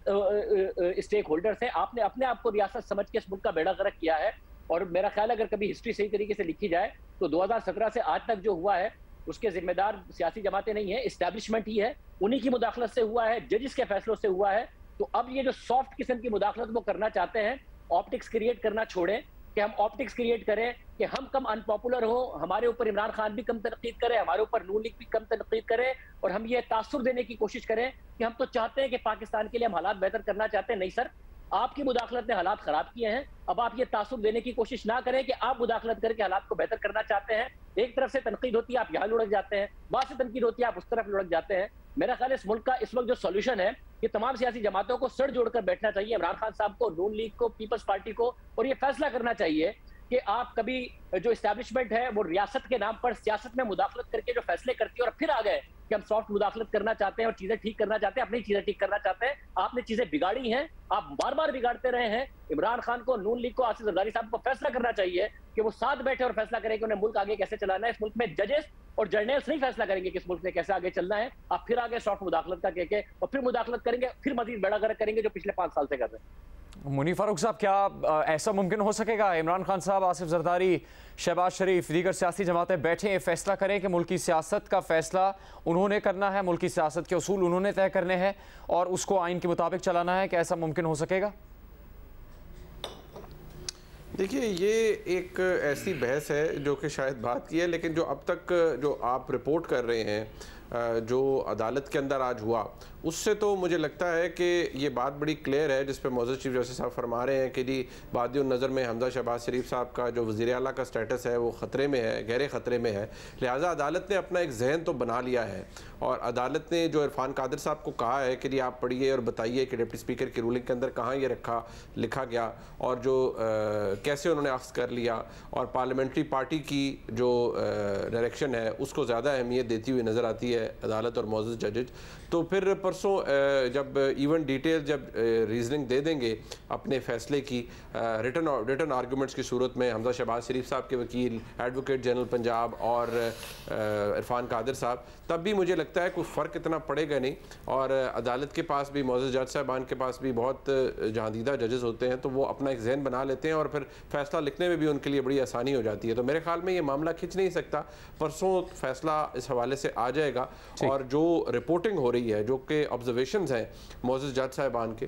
Speaker 5: स्टेक होल्डर्स हैं। आपने अपने आप को रियासत समझ के इस मुल्क का बेड़ा गर्क किया है। और मेरा ख्याल है अगर कभी हिस्ट्री सही तरीके से लिखी जाए तो 2017 से आज तक जो हुआ है उसके जिम्मेदार सियासी जमातें नहीं है, इस्टेब्लिशमेंट ही है। उन्हीं की मुदाखलत से हुआ है, जजिस के फैसलों से हुआ है। तो अब ये जो सॉफ्ट किस्म की मुदाखलत वो करना चाहते हैं, ऑप्टिक्स क्रिएट करना छोड़ें कि हम ऑप्टिक्स क्रिएट करें कि हम कम अनपॉपुलर हो, हमारे ऊपर इमरान खान भी कम तनकीद करे, हमारे ऊपर नून लीग भी कम तनकीद करे और हम ये तासुर देने की कोशिश करें कि हम तो चाहते हैं कि पाकिस्तान के लिए हम हालात बेहतर करना चाहते हैं। नहीं सर, आपकी मुदाखलत ने हालात खराब किए हैं। अब आप ये तासुर देने की कोशिश ना करें कि आप मुदाखलत करके हालात को बेहतर करना चाहते हैं। एक तरफ से तनकीद होती है, आप यहाँ लुढ़क जाते हैं, वहां से तनकीद होती है, आप उस तरफ लुढ़क जाते हैं। मेरा ख्याल है इस मुल्क का इस वक्त जो सॉल्यूशन है कि तमाम सियासी जमातों को सर जोड़कर बैठना चाहिए, इमरान खान साहब को, नून लीग को, पीपल्स पार्टी को, और ये फैसला करना चाहिए कि आप कभी जो इस्टेब्लिशमेंट है वो रियासत के नाम पर सियासत में मुदाखलत करके जो फैसले करती है और फिर आ गए कि हम सॉफ्ट मुदाखलत करना चाहते हैं और चीजें ठीक करना चाहते हैं, अपनी चीजें ठीक करना चाहते हैं। आपने चीजें बिगाड़ी हैं, आप बार बार बिगाड़ते रहे हैं। इमरान खान को, नून लीग को, आसिफ जरदारी साहब को फैसला करना चाहिए कि वो साथ बैठे और फैसला करें कि उन्हें मुल्क आगे कैसे चलाना है। इस मुल्क में जजेस और जर्नल्स नहीं फैसला करेंगे कि इस मुल्क में कैसे आगे चलना है। आप फिर आगे सॉफ्ट मुदाखलत का कह के और फिर मुदाखलत करेंगे, फिर मजीद बेड़ा गर्क करेंगे जो पिछले 5 साल से कर रहे हैं।
Speaker 1: मुनीर फारूक साहब, क्या ऐसा मुमकिन हो सकेगा इमरान खान साहब, आसिफ जरदारी, शहबाज शरीफ, दीगर सियासी जमातें बैठें, फैसला करें कि मुल्क की सियासत का फैसला उन्होंने करना है, मुल्क की सियासत के उसूल उन्होंने तय करने हैं और उसको आइन के मुताबिक चलाना है? क्या ऐसा मुमकिन हो सकेगा?
Speaker 4: देखिए, ये एक ऐसी बहस है जो कि शायद बात की है, लेकिन जो अब तक जो आप रिपोर्ट कर रहे हैं जो अदालत के अंदर आज हुआ उससे तो मुझे लगता है कि ये बात बड़ी क्लियर है, जिस पे मौजूद चीफ जस्टिस साहब फरमा रहे हैं कि जी बादियों नज़र में हमजा शहबाज शरीफ साहब का जो वज़ीर आला का स्टेटस है वो ख़तरे में है, गहरे ख़तरे में है। लिहाजा अदालत ने अपना एक जहन तो बना लिया है और अदालत ने जो इरफान कादिर साहब को कहा है कि जी आप पढ़िए और बताइए कि डिप्टी स्पीकर की रूलिंग के अंदर कहाँ ये लिखा गया और जो कैसे उन्होंने अख्ज़ कर लिया, और पार्लियामेंट्री पार्टी की जो डायरेक्शन है उसको ज़्यादा अहमियत देती हुई नज़र आती है अदालत और मौजूद जजेज। तो फिर परसों जब इवन डिटेल जब रीजनिंग दे देंगे अपने फैसले की रिटन आर्गूमेंट्स की सूरत में हमजा शहबाज शरीफ साहब के वकील, एडवोकेट जनरल पंजाब और इरफान कादिर साहब, तब भी मुझे लगता है कोई फ़र्क इतना पड़ेगा नहीं। और अदालत के पास भी, मौजूद जज साहबान के पास भी बहुत जहांदीदा जजेस होते हैं, तो वो अपना एक जहन बना लेते हैं और फिर फैसला लिखने में भी उनके लिए बड़ी आसानी हो जाती है। तो मेरे ख्याल में ये मामला खिंच नहीं सकता। परसों फैसला इस हवाले से आ जाएगा और जो रिपोर्टिंग हो रही है, जो कि ऑब्जर्वेशंस हैं मोअज़्ज़ज़ जज साहिबान के,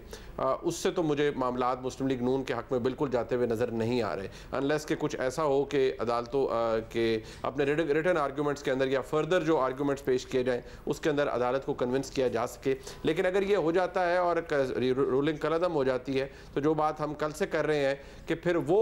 Speaker 4: उससे तो मुझे मामलात मुस्लिम लीग नून के हक़ में बिल्कुल जाते हुए नज़र नहीं आ रहे, अनलेस के कुछ ऐसा हो कि अदालतों के अपने रिटन आर्गूमेंट्स के अंदर या फर्दर जो आर्गूमेंट्स पेश किए जाएँ उसके अंदर अदालत को कन्विंस किया जा सके। लेकिन अगर ये हो जाता है और रूलिंग कलअदम हो जाती है तो जो बात हम कल से कर रहे हैं कि फिर वो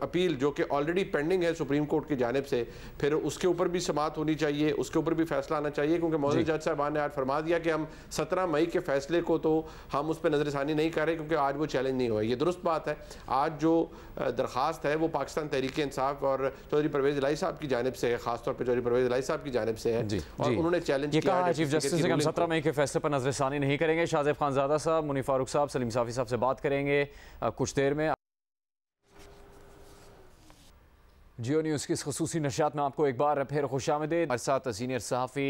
Speaker 4: अपील जो कि ऑलरेडी पेंडिंग है सुप्रीम कोर्ट की जानिब से, फिर उसके ऊपर भी समाअत होनी चाहिए, उसके ऊपर भी फैसला आना चाहिए, क्योंकि मोअज़्ज़ज़ जज साहबान ने आज फरमा दिया कि हम 17 मई के फैसले को तो हम उस पर नजरसानी नहीं कर रहे क्योंकि आज वो चैलेंज नहीं हुआ। ये दुरुस्त बात है। आज जो दरख्वास्त है वो पाकिस्तान तहरीक इंसाफ और चौधरी परवेज़ इलाही साहब की जानिब से है, खासतौर पर चौधरी परवेज़ इलाही साहब की जानिब से है और उन्होंने चैलेंज किया है
Speaker 1: चीफ जस्टिस से हम 17 मई के फैसले पर नजरसानी नहीं करेंगे। शाहज़ेब खानज़ादा साहब, मुनीर फारूक साहब, सलीम साफ़ी साहब से बात करेंगे कुछ देर में। जियो न्यूज़ की इस ख़ुसूसी नशियात में आपको एक बार फिर खुशामदीद। हमारे साथ सीनियर सहाफ़ी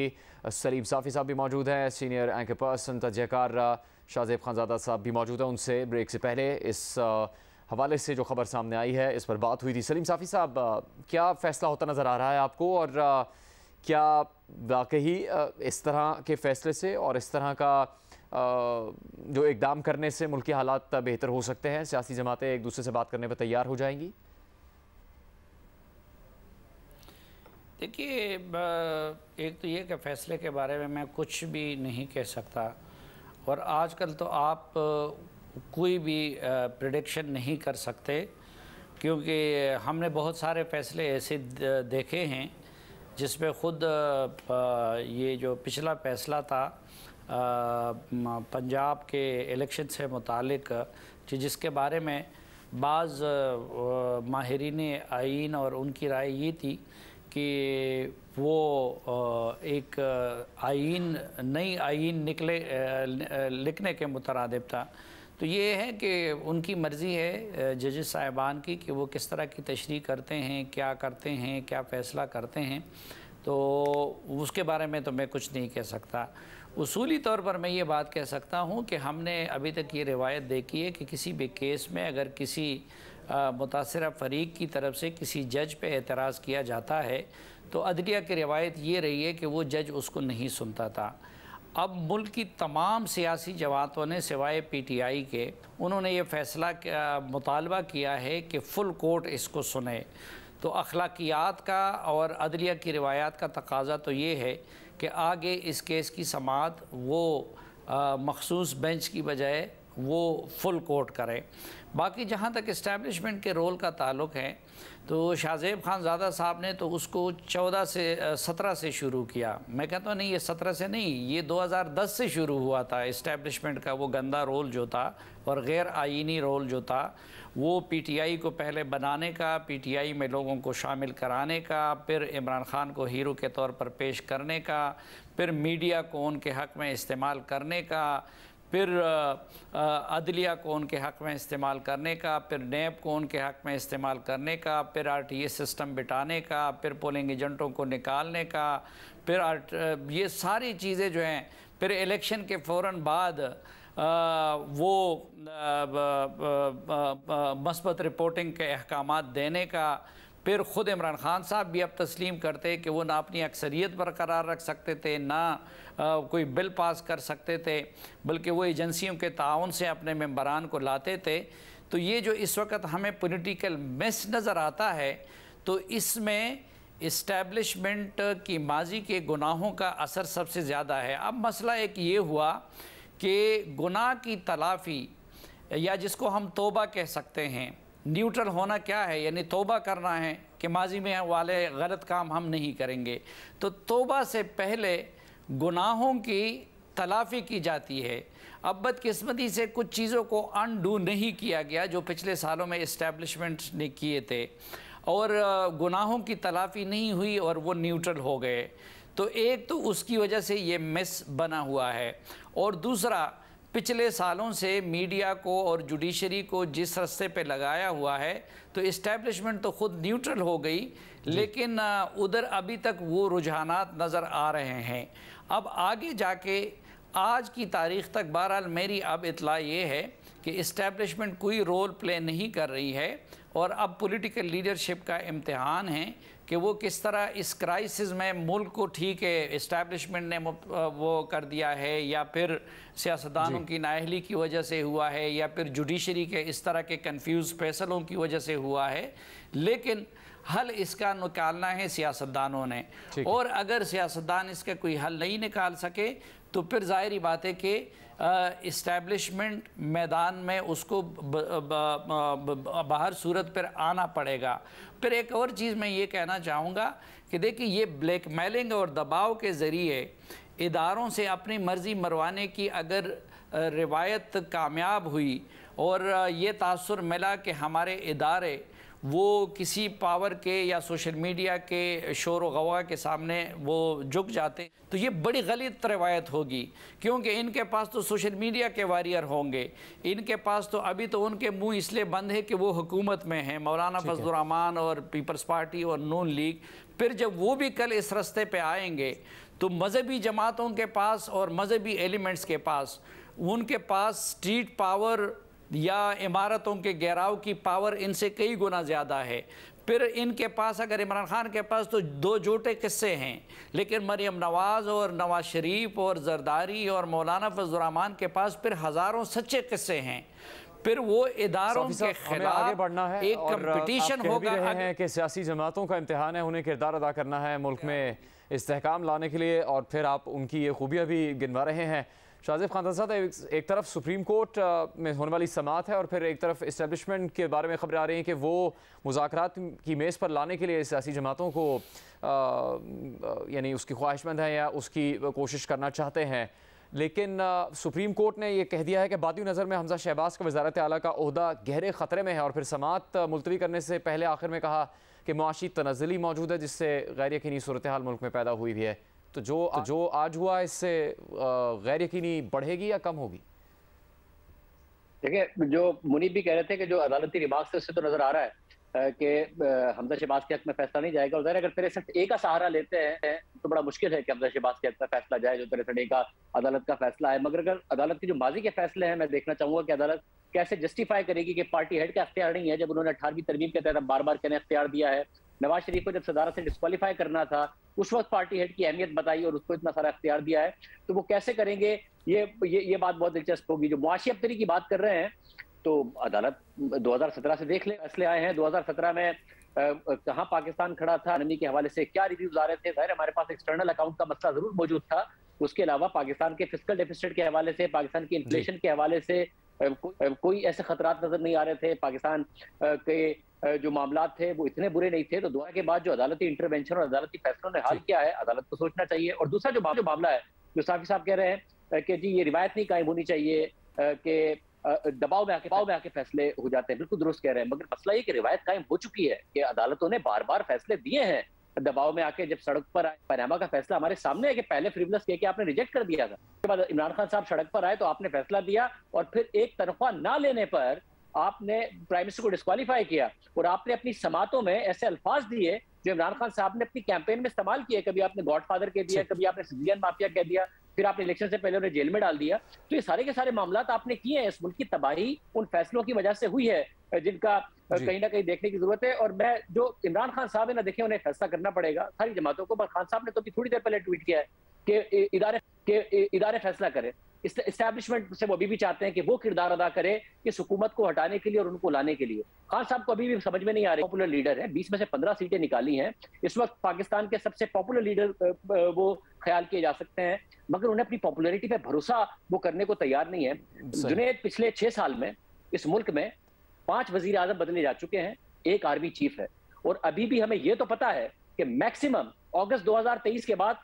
Speaker 1: सलीम साफ़ी साहब भी मौजूद हैं, सीनियर एंकर पर्सन तजयकार शाहज़ेब खानज़ादा साहब भी मौजूद हैं। उनसे ब्रेक से पहले इस हवाले से जो खबर सामने आई है इस पर बात हुई थी। सलीम साफ़ी साहब, क्या फ़ैसला होता नज़र आ रहा है आपको, और क्या वाकई इस तरह के फ़ैसले से और इस तरह का जो इक़दाम करने से मुल्क के हालात बेहतर हो सकते हैं, सियासी जमातें एक दूसरे से बात करने पर तैयार हो जाएंगी?
Speaker 3: देखिए, एक तो ये कि फ़ैसले के बारे में मैं कुछ भी नहीं कह सकता, और आजकल तो आप कोई भी प्रेडिक्शन नहीं कर सकते, क्योंकि हमने बहुत सारे फ़ैसले ऐसे देखे हैं जिसमें ख़ुद ये जो पिछला फ़ैसला था पंजाब के इलेक्शन से मुतालिक, जिसके बारे में बाज़ माहिरीन आईन और उनकी राय ये थी कि वो एक आईन, नई आईन लिखने के मुतरादिब था। तो ये है कि उनकी मर्ज़ी है जजेस साहिबान की कि वो किस तरह की तशरीह करते हैं, क्या करते हैं, क्या फ़ैसला करते हैं, तो उसके बारे में तो मैं कुछ नहीं कह सकता। उसूली तौर पर मैं ये बात कह सकता हूँ कि हमने अभी तक ये रिवायत देखी है कि किसी भी केस में अगर किसी मुतासिरा फ़रीक की तरफ से किसी जज पे एतराज़ किया जाता है तो अदलिया की रिवायत ये रही है कि वो जज उसको नहीं सुनता था। अब मुल्क की तमाम सियासी जमातों ने सिवाय PTI के, उन्होंने ये फ़ैसला मुतालबा किया है कि फ़ुल कोर्ट इसको सुने। तो अखलाकियात का और अदलिया की रिवायात का तकाजा तो ये है कि आगे इस केस की समाअत वो मखसूस बेंच की बजाय वो फुल कोर्ट करे। बाकी जहाँ तक इस्टेब्लिशमेंट के रोल का ताल्लुक़ है तो शाहज़ेब खानज़ादा साहब ने तो उसको 17 से शुरू किया। मैं कहता हूँ नहीं, ये 17 से नहीं, ये 2010 से शुरू हुआ था। इस्टेब्लिशमेंट का वो गंदा रोल जो था और गैर आईनी रोल जो था, वो PTI को पहले बनाने का, PTI में लोगों को शामिल कराने का, फिर इमरान ख़ान को हीरो के तौर पर पेश करने का, फिर मीडिया को उनके हक़ में इस्तेमाल करने का, फिर अदलिया को उनके हक़ में इस्तेमाल करने का, फिर नैब को उनके हक़ में इस्तेमाल करने का, फिर RTA सिस्टम बिठाने का, फिर पोलिंग एजेंटों को निकालने का, फिर ये सारी चीज़ें जो हैं, फिर इलेक्शन के फ़ौरन बाद वो मस्बत रिपोर्टिंग के अहकामात देने का। फिर ख़ुद इमरान ख़ान साहब भी अब तस्लीम करते कि वो ना अपनी अक्सरियत बरकरार रख सकते थे, ना कोई बिल पास कर सकते थे, बल्कि वो एजेंसियों के ताउन से अपने मेंबरान को लाते थे। तो ये जो इस वक्त हमें पॉलिटिकल मेस नज़र आता है, तो इसमें इस्टेब्लिशमेंट की माजी के गुनाहों का असर सबसे ज़्यादा है। अब मसला एक ये हुआ कि गुनाह की तलाफ़ी, या जिसको हम तौबा कह सकते हैं, न्यूट्रल होना क्या है, यानी तौबा करना है कि माजी में वाले गलत काम हम नहीं करेंगे। तो तौबा से पहले गुनाहों की तलाफ़ी की जाती है। अब बदकिस्मती से कुछ चीज़ों को अनडू नहीं किया गया जो पिछले सालों में इस्टेब्लिशमेंट ने किए थे, और गुनाहों की तलाफ़ी नहीं हुई और वो न्यूट्रल हो गए। तो एक तो उसकी वजह से ये मिस बना हुआ है, और दूसरा पिछले सालों से मीडिया को और जुडिशरी को जिस रस्ते पे लगाया हुआ है, तो इस्टेब्लिशमेंट तो ख़ुद न्यूट्रल हो गई, लेकिन उधर अभी तक वो रुझानात नज़र आ रहे हैं। अब आगे जाके आज की तारीख़ तक बहरहाल मेरी अब इत्ला ये है कि इस्टेब्लिशमेंट कोई रोल प्ले नहीं कर रही है, और अब पॉलिटिकल लीडरशिप का इम्तिहान है कि वो किस तरह इस क्राइसिस में मुल्क को ठीक है इस्टेब्लिशमेंट ने वो कर दिया है या फिर सियासतदानों की नाअहली की वजह से हुआ है या फिर जुडिशरी के इस तरह के कंफ्यूज फैसलों की वजह से हुआ है, लेकिन हल इसका निकालना है सियासतदानों ने। और अगर सियासतदान इसका कोई हल नहीं निकाल सके तो फिर ज़ाहिरी बात है कि इस्टेब्लिशमेंट मैदान में उसको बाहर सूरत पर आना पड़ेगा। फिर एक और चीज़ मैं ये कहना चाहूँगा कि देखिए, ये ब्लैकमेलिंग और दबाव के ज़रिए इदारों से अपनी मर्ज़ी मरवाने की अगर रिवायत कामयाब हुई और ये तासुर मिला कि हमारे इदारे वो किसी पावर के या सोशल मीडिया के शोर व गवा के सामने वो झुक जाते, तो ये बड़ी गलत रवायत होगी, क्योंकि इनके पास तो सोशल मीडिया के वॉरियर होंगे, इनके पास तो अभी तो उनके मुंह इसलिए बंद है कि वो हुकूमत में हैं, मौलाना फजलुर रहमान और पीपल्स पार्टी और नून लीग। फिर जब वो भी कल इस रास्ते पे आएंगे तो मजहबी जमातों के पास और मजहबी एलिमेंट्स के पास, उनके पास स्ट्रीट पावर या इमारतों के घेराव की पावर इनसे कई गुना ज़्यादा है। फिर इनके पास, अगर इमरान खान के पास तो दो झूठे किस्से हैं, लेकिन मरियम नवाज़ और नवाज शरीफ और जरदारी और मौलाना फजलुर रहमान के पास फिर हज़ारों सच्चे किस्से हैं। फिर वो इदारों के खिलाफ
Speaker 1: आगे बढ़ना है,
Speaker 3: एक कंपटीशन होगा।
Speaker 1: है कि सियासी जमातों का इम्तिहान है, उन्हें किरदार अदा करना है मुल्क में इस्तेहकाम लाने के लिए, और फिर आप उनकी ये खूबियाँ भी गिनवा रहे हैं। शाहज़ेब खान साहब, एक तरफ सुप्रीम कोर्ट में होने वाली समाअत है और फिर एक तरफ इस्टेब्लिशमेंट के बारे में खबरें आ रही हैं कि वो मुज़ाकरात की मेज़ पर लाने के लिए सियासी जमातों को यानी उसकी ख्वाहिशमंद है या उसकी कोशिश करना चाहते हैं। लेकिन सुप्रीम कोर्ट ने यह कह दिया है कि बादी नज़र में हमजा शहबाज का वज़ारत आला का ओहदा गहरे ख़तरे में है, और फिर समाअत मुलतवी करने से पहले आखिर में कहा कि मुआशी तनज़्ज़ुली मौजूद है जिससे गैर यकीनी सूरत हाल मुल्क में पैदा हुई भी है। तो जो आज हुआ इससे गैर यकीनी बढ़ेगी या कम होगी?
Speaker 5: देखिए, जो मुनीब भी कह रहे थे कि जो अदालती रिमार्क्स से उससे तो नजर आ रहा है कि हमजा शहबाज के हक में फैसला नहीं जाएगा। और ज़ाहिर अगर 63A का सहारा लेते हैं तो बड़ा मुश्किल है कि हमजा शहबाज के हक में फैसला जाए, जो 63A का अदालत का फैसला है। मगर अगर अदालत की जो माजी के फैसले हैं, मैं देखना चाहूंगा कि अदालत कैसे जस्टिफाई करेगी कि पार्टी हेड का अख्तियार नहीं है, जब उन्होंने 18वीं तरमीम के तहत बार बार कहने अख्तियार दिया है। नवाज शरीफ को जब सदारत से डिस्क्वालीफाई करना था उस वक्त पार्टी हेड की अहमियत बताई और उसको इतना सारा अख्तियार दिया है, तो वो कैसे करेंगे, ये बात बहुत दिलचस्प होगी। जो मुआशी अब्तरी की बात कर रहे हैं, तो अदालत 2017 से देख ले, फैसले आए हैं 2017 में कहाँ पाकिस्तान खड़ा था, इकॉनमी के हवाले से क्या रिव्यूज आ रहे थे। जाहिर हमारे पास एक्सटर्नल अकाउंट का मसला जरूर मौजूद था, उसके अलावा पाकिस्तान के फिस्कल डेफिसिट के हवाले से, पाकिस्तान की इन्फ्लेशन के हवाले से कोई ऐसे खतरात नजर नहीं आ रहे थे। पाकिस्तान के जो मामला थे वो इतने बुरे नहीं थे। तो दुआ के बाद जो अदालती इंटरवेंशन और अदालती फैसलों ने हाल किया है, अदालत को सोचना चाहिए। और दूसरा जो मामला है, जो साफी साहब कह रहे हैं कि जी ये रिवायत नहीं कायम होनी चाहिए कि दबाव में आके फैसले हो जाते हैं, बिल्कुल दुरुस्त कह रहे हैं। मगर मसला ये कि रिवायत कायम हो चुकी है कि अदालतों ने बार बार फैसले दिए हैं दबाव में आके। जब सड़क पर आए, पनामा का फैसला हमारे सामने है कि पहले फ्रीवलेस कह के आपने रिजेक्ट कर दिया था, उसके बाद इमरान खान साहब सड़क पर आए तो आपने फैसला दिया, और फिर एक तनख्वाह ना लेने पर आपने प्राइम मिनिस्टर को डिस्क्वालीफाई किया, और आपने अपनी समातों में ऐसे अल्फाज दिए जो इमरान खान साहब ने अपनी कैंपेन में इस्तेमाल किए। कभी आपने गॉडफादर कह दिया, कभी आपने सिविलियन माफिया कह दिया, फिर आपने इलेक्शन से पहले उन्हें जेल में डाल दिया। तो ये सारे के सारे मामला आपने किए हैं। इस मुल्क की तबाही उन फैसलों की वजह से हुई है जिनका कहीं ना कहीं देखने की जरूरत है। और मैं जो इमरान खान साहब है ना, देखें उन्हें फैसला करना पड़ेगा सारी जमातों को। पर खान साहब ने तो थोड़ी देर पहले ट्वीट किया है कि इदारे फैसला करें। इस्टेब्लिशमेंट से वो अभी भी चाहते हैं कि वो किरदार अदा करे कि हुकूमत को हटाने के लिए और उनको लाने के लिए। खान साहब को अभी भी समझ में नहीं आ रही, पॉपुलर लीडर है, 20 में से 15 सीटें निकाली हैं, इस वक्त पाकिस्तान के सबसे पॉपुलर लीडर वो ख्याल किए जा सकते हैं, मगर उन्हें अपनी पॉपुलैरिटी पे भरोसा वो करने को तैयार नहीं है। जुनैद, पिछले 6 साल में इस मुल्क में 5 वजीर आजम बदले जा चुके हैं, 1 आर्मी चीफ है, और अभी भी हमें ये तो पता है कि मैक्सिमम अगस्त 2023 के बाद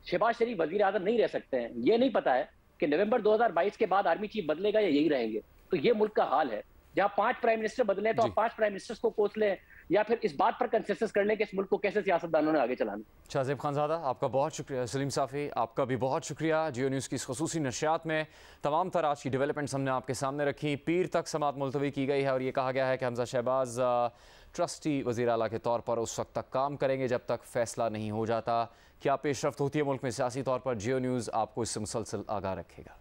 Speaker 5: शहबाज शरीफ वजीर आजम नहीं रह सकते हैं। ये नहीं पता है कि नवंबर 2022 के बाद आर्मी चीफ बदलेगा या यही रहेंगे। तो ये मुल्क का हाल है, जहां 5 प्राइम मिनिस्टर बदले तो आप 5 प्राइम मिनिस्टर्स को कोस लें, या फिर इस बात पर कंसेंसस कर लें कि इस मुल्क को कैसे सियासतदानों ने आगे चलाना।
Speaker 1: शाहज़ेब खानज़ादा, आपका बहुत शुक्रिया। सलीम साफ़ी, आपका भी बहुत शुक्रिया। जियो न्यूज़ की इस ख़ुसूसी नशियात में तमाम तरह आज की डेवलपमेंट्स हमने आपके सामने रखी। पीर तक समाअत मुलतवी की गई है और ये कहा गया है कि हमजा शहबाज ट्रस्टी वज़ीर आला के तौर पर उस वक्त तक काम करेंगे जब तक फैसला नहीं हो जाता। क्या पेशरफ्त होती है मुल्क में सियासी तौर पर, जियो न्यूज़ आपको इससे मुसलसल आगाह रखेगा।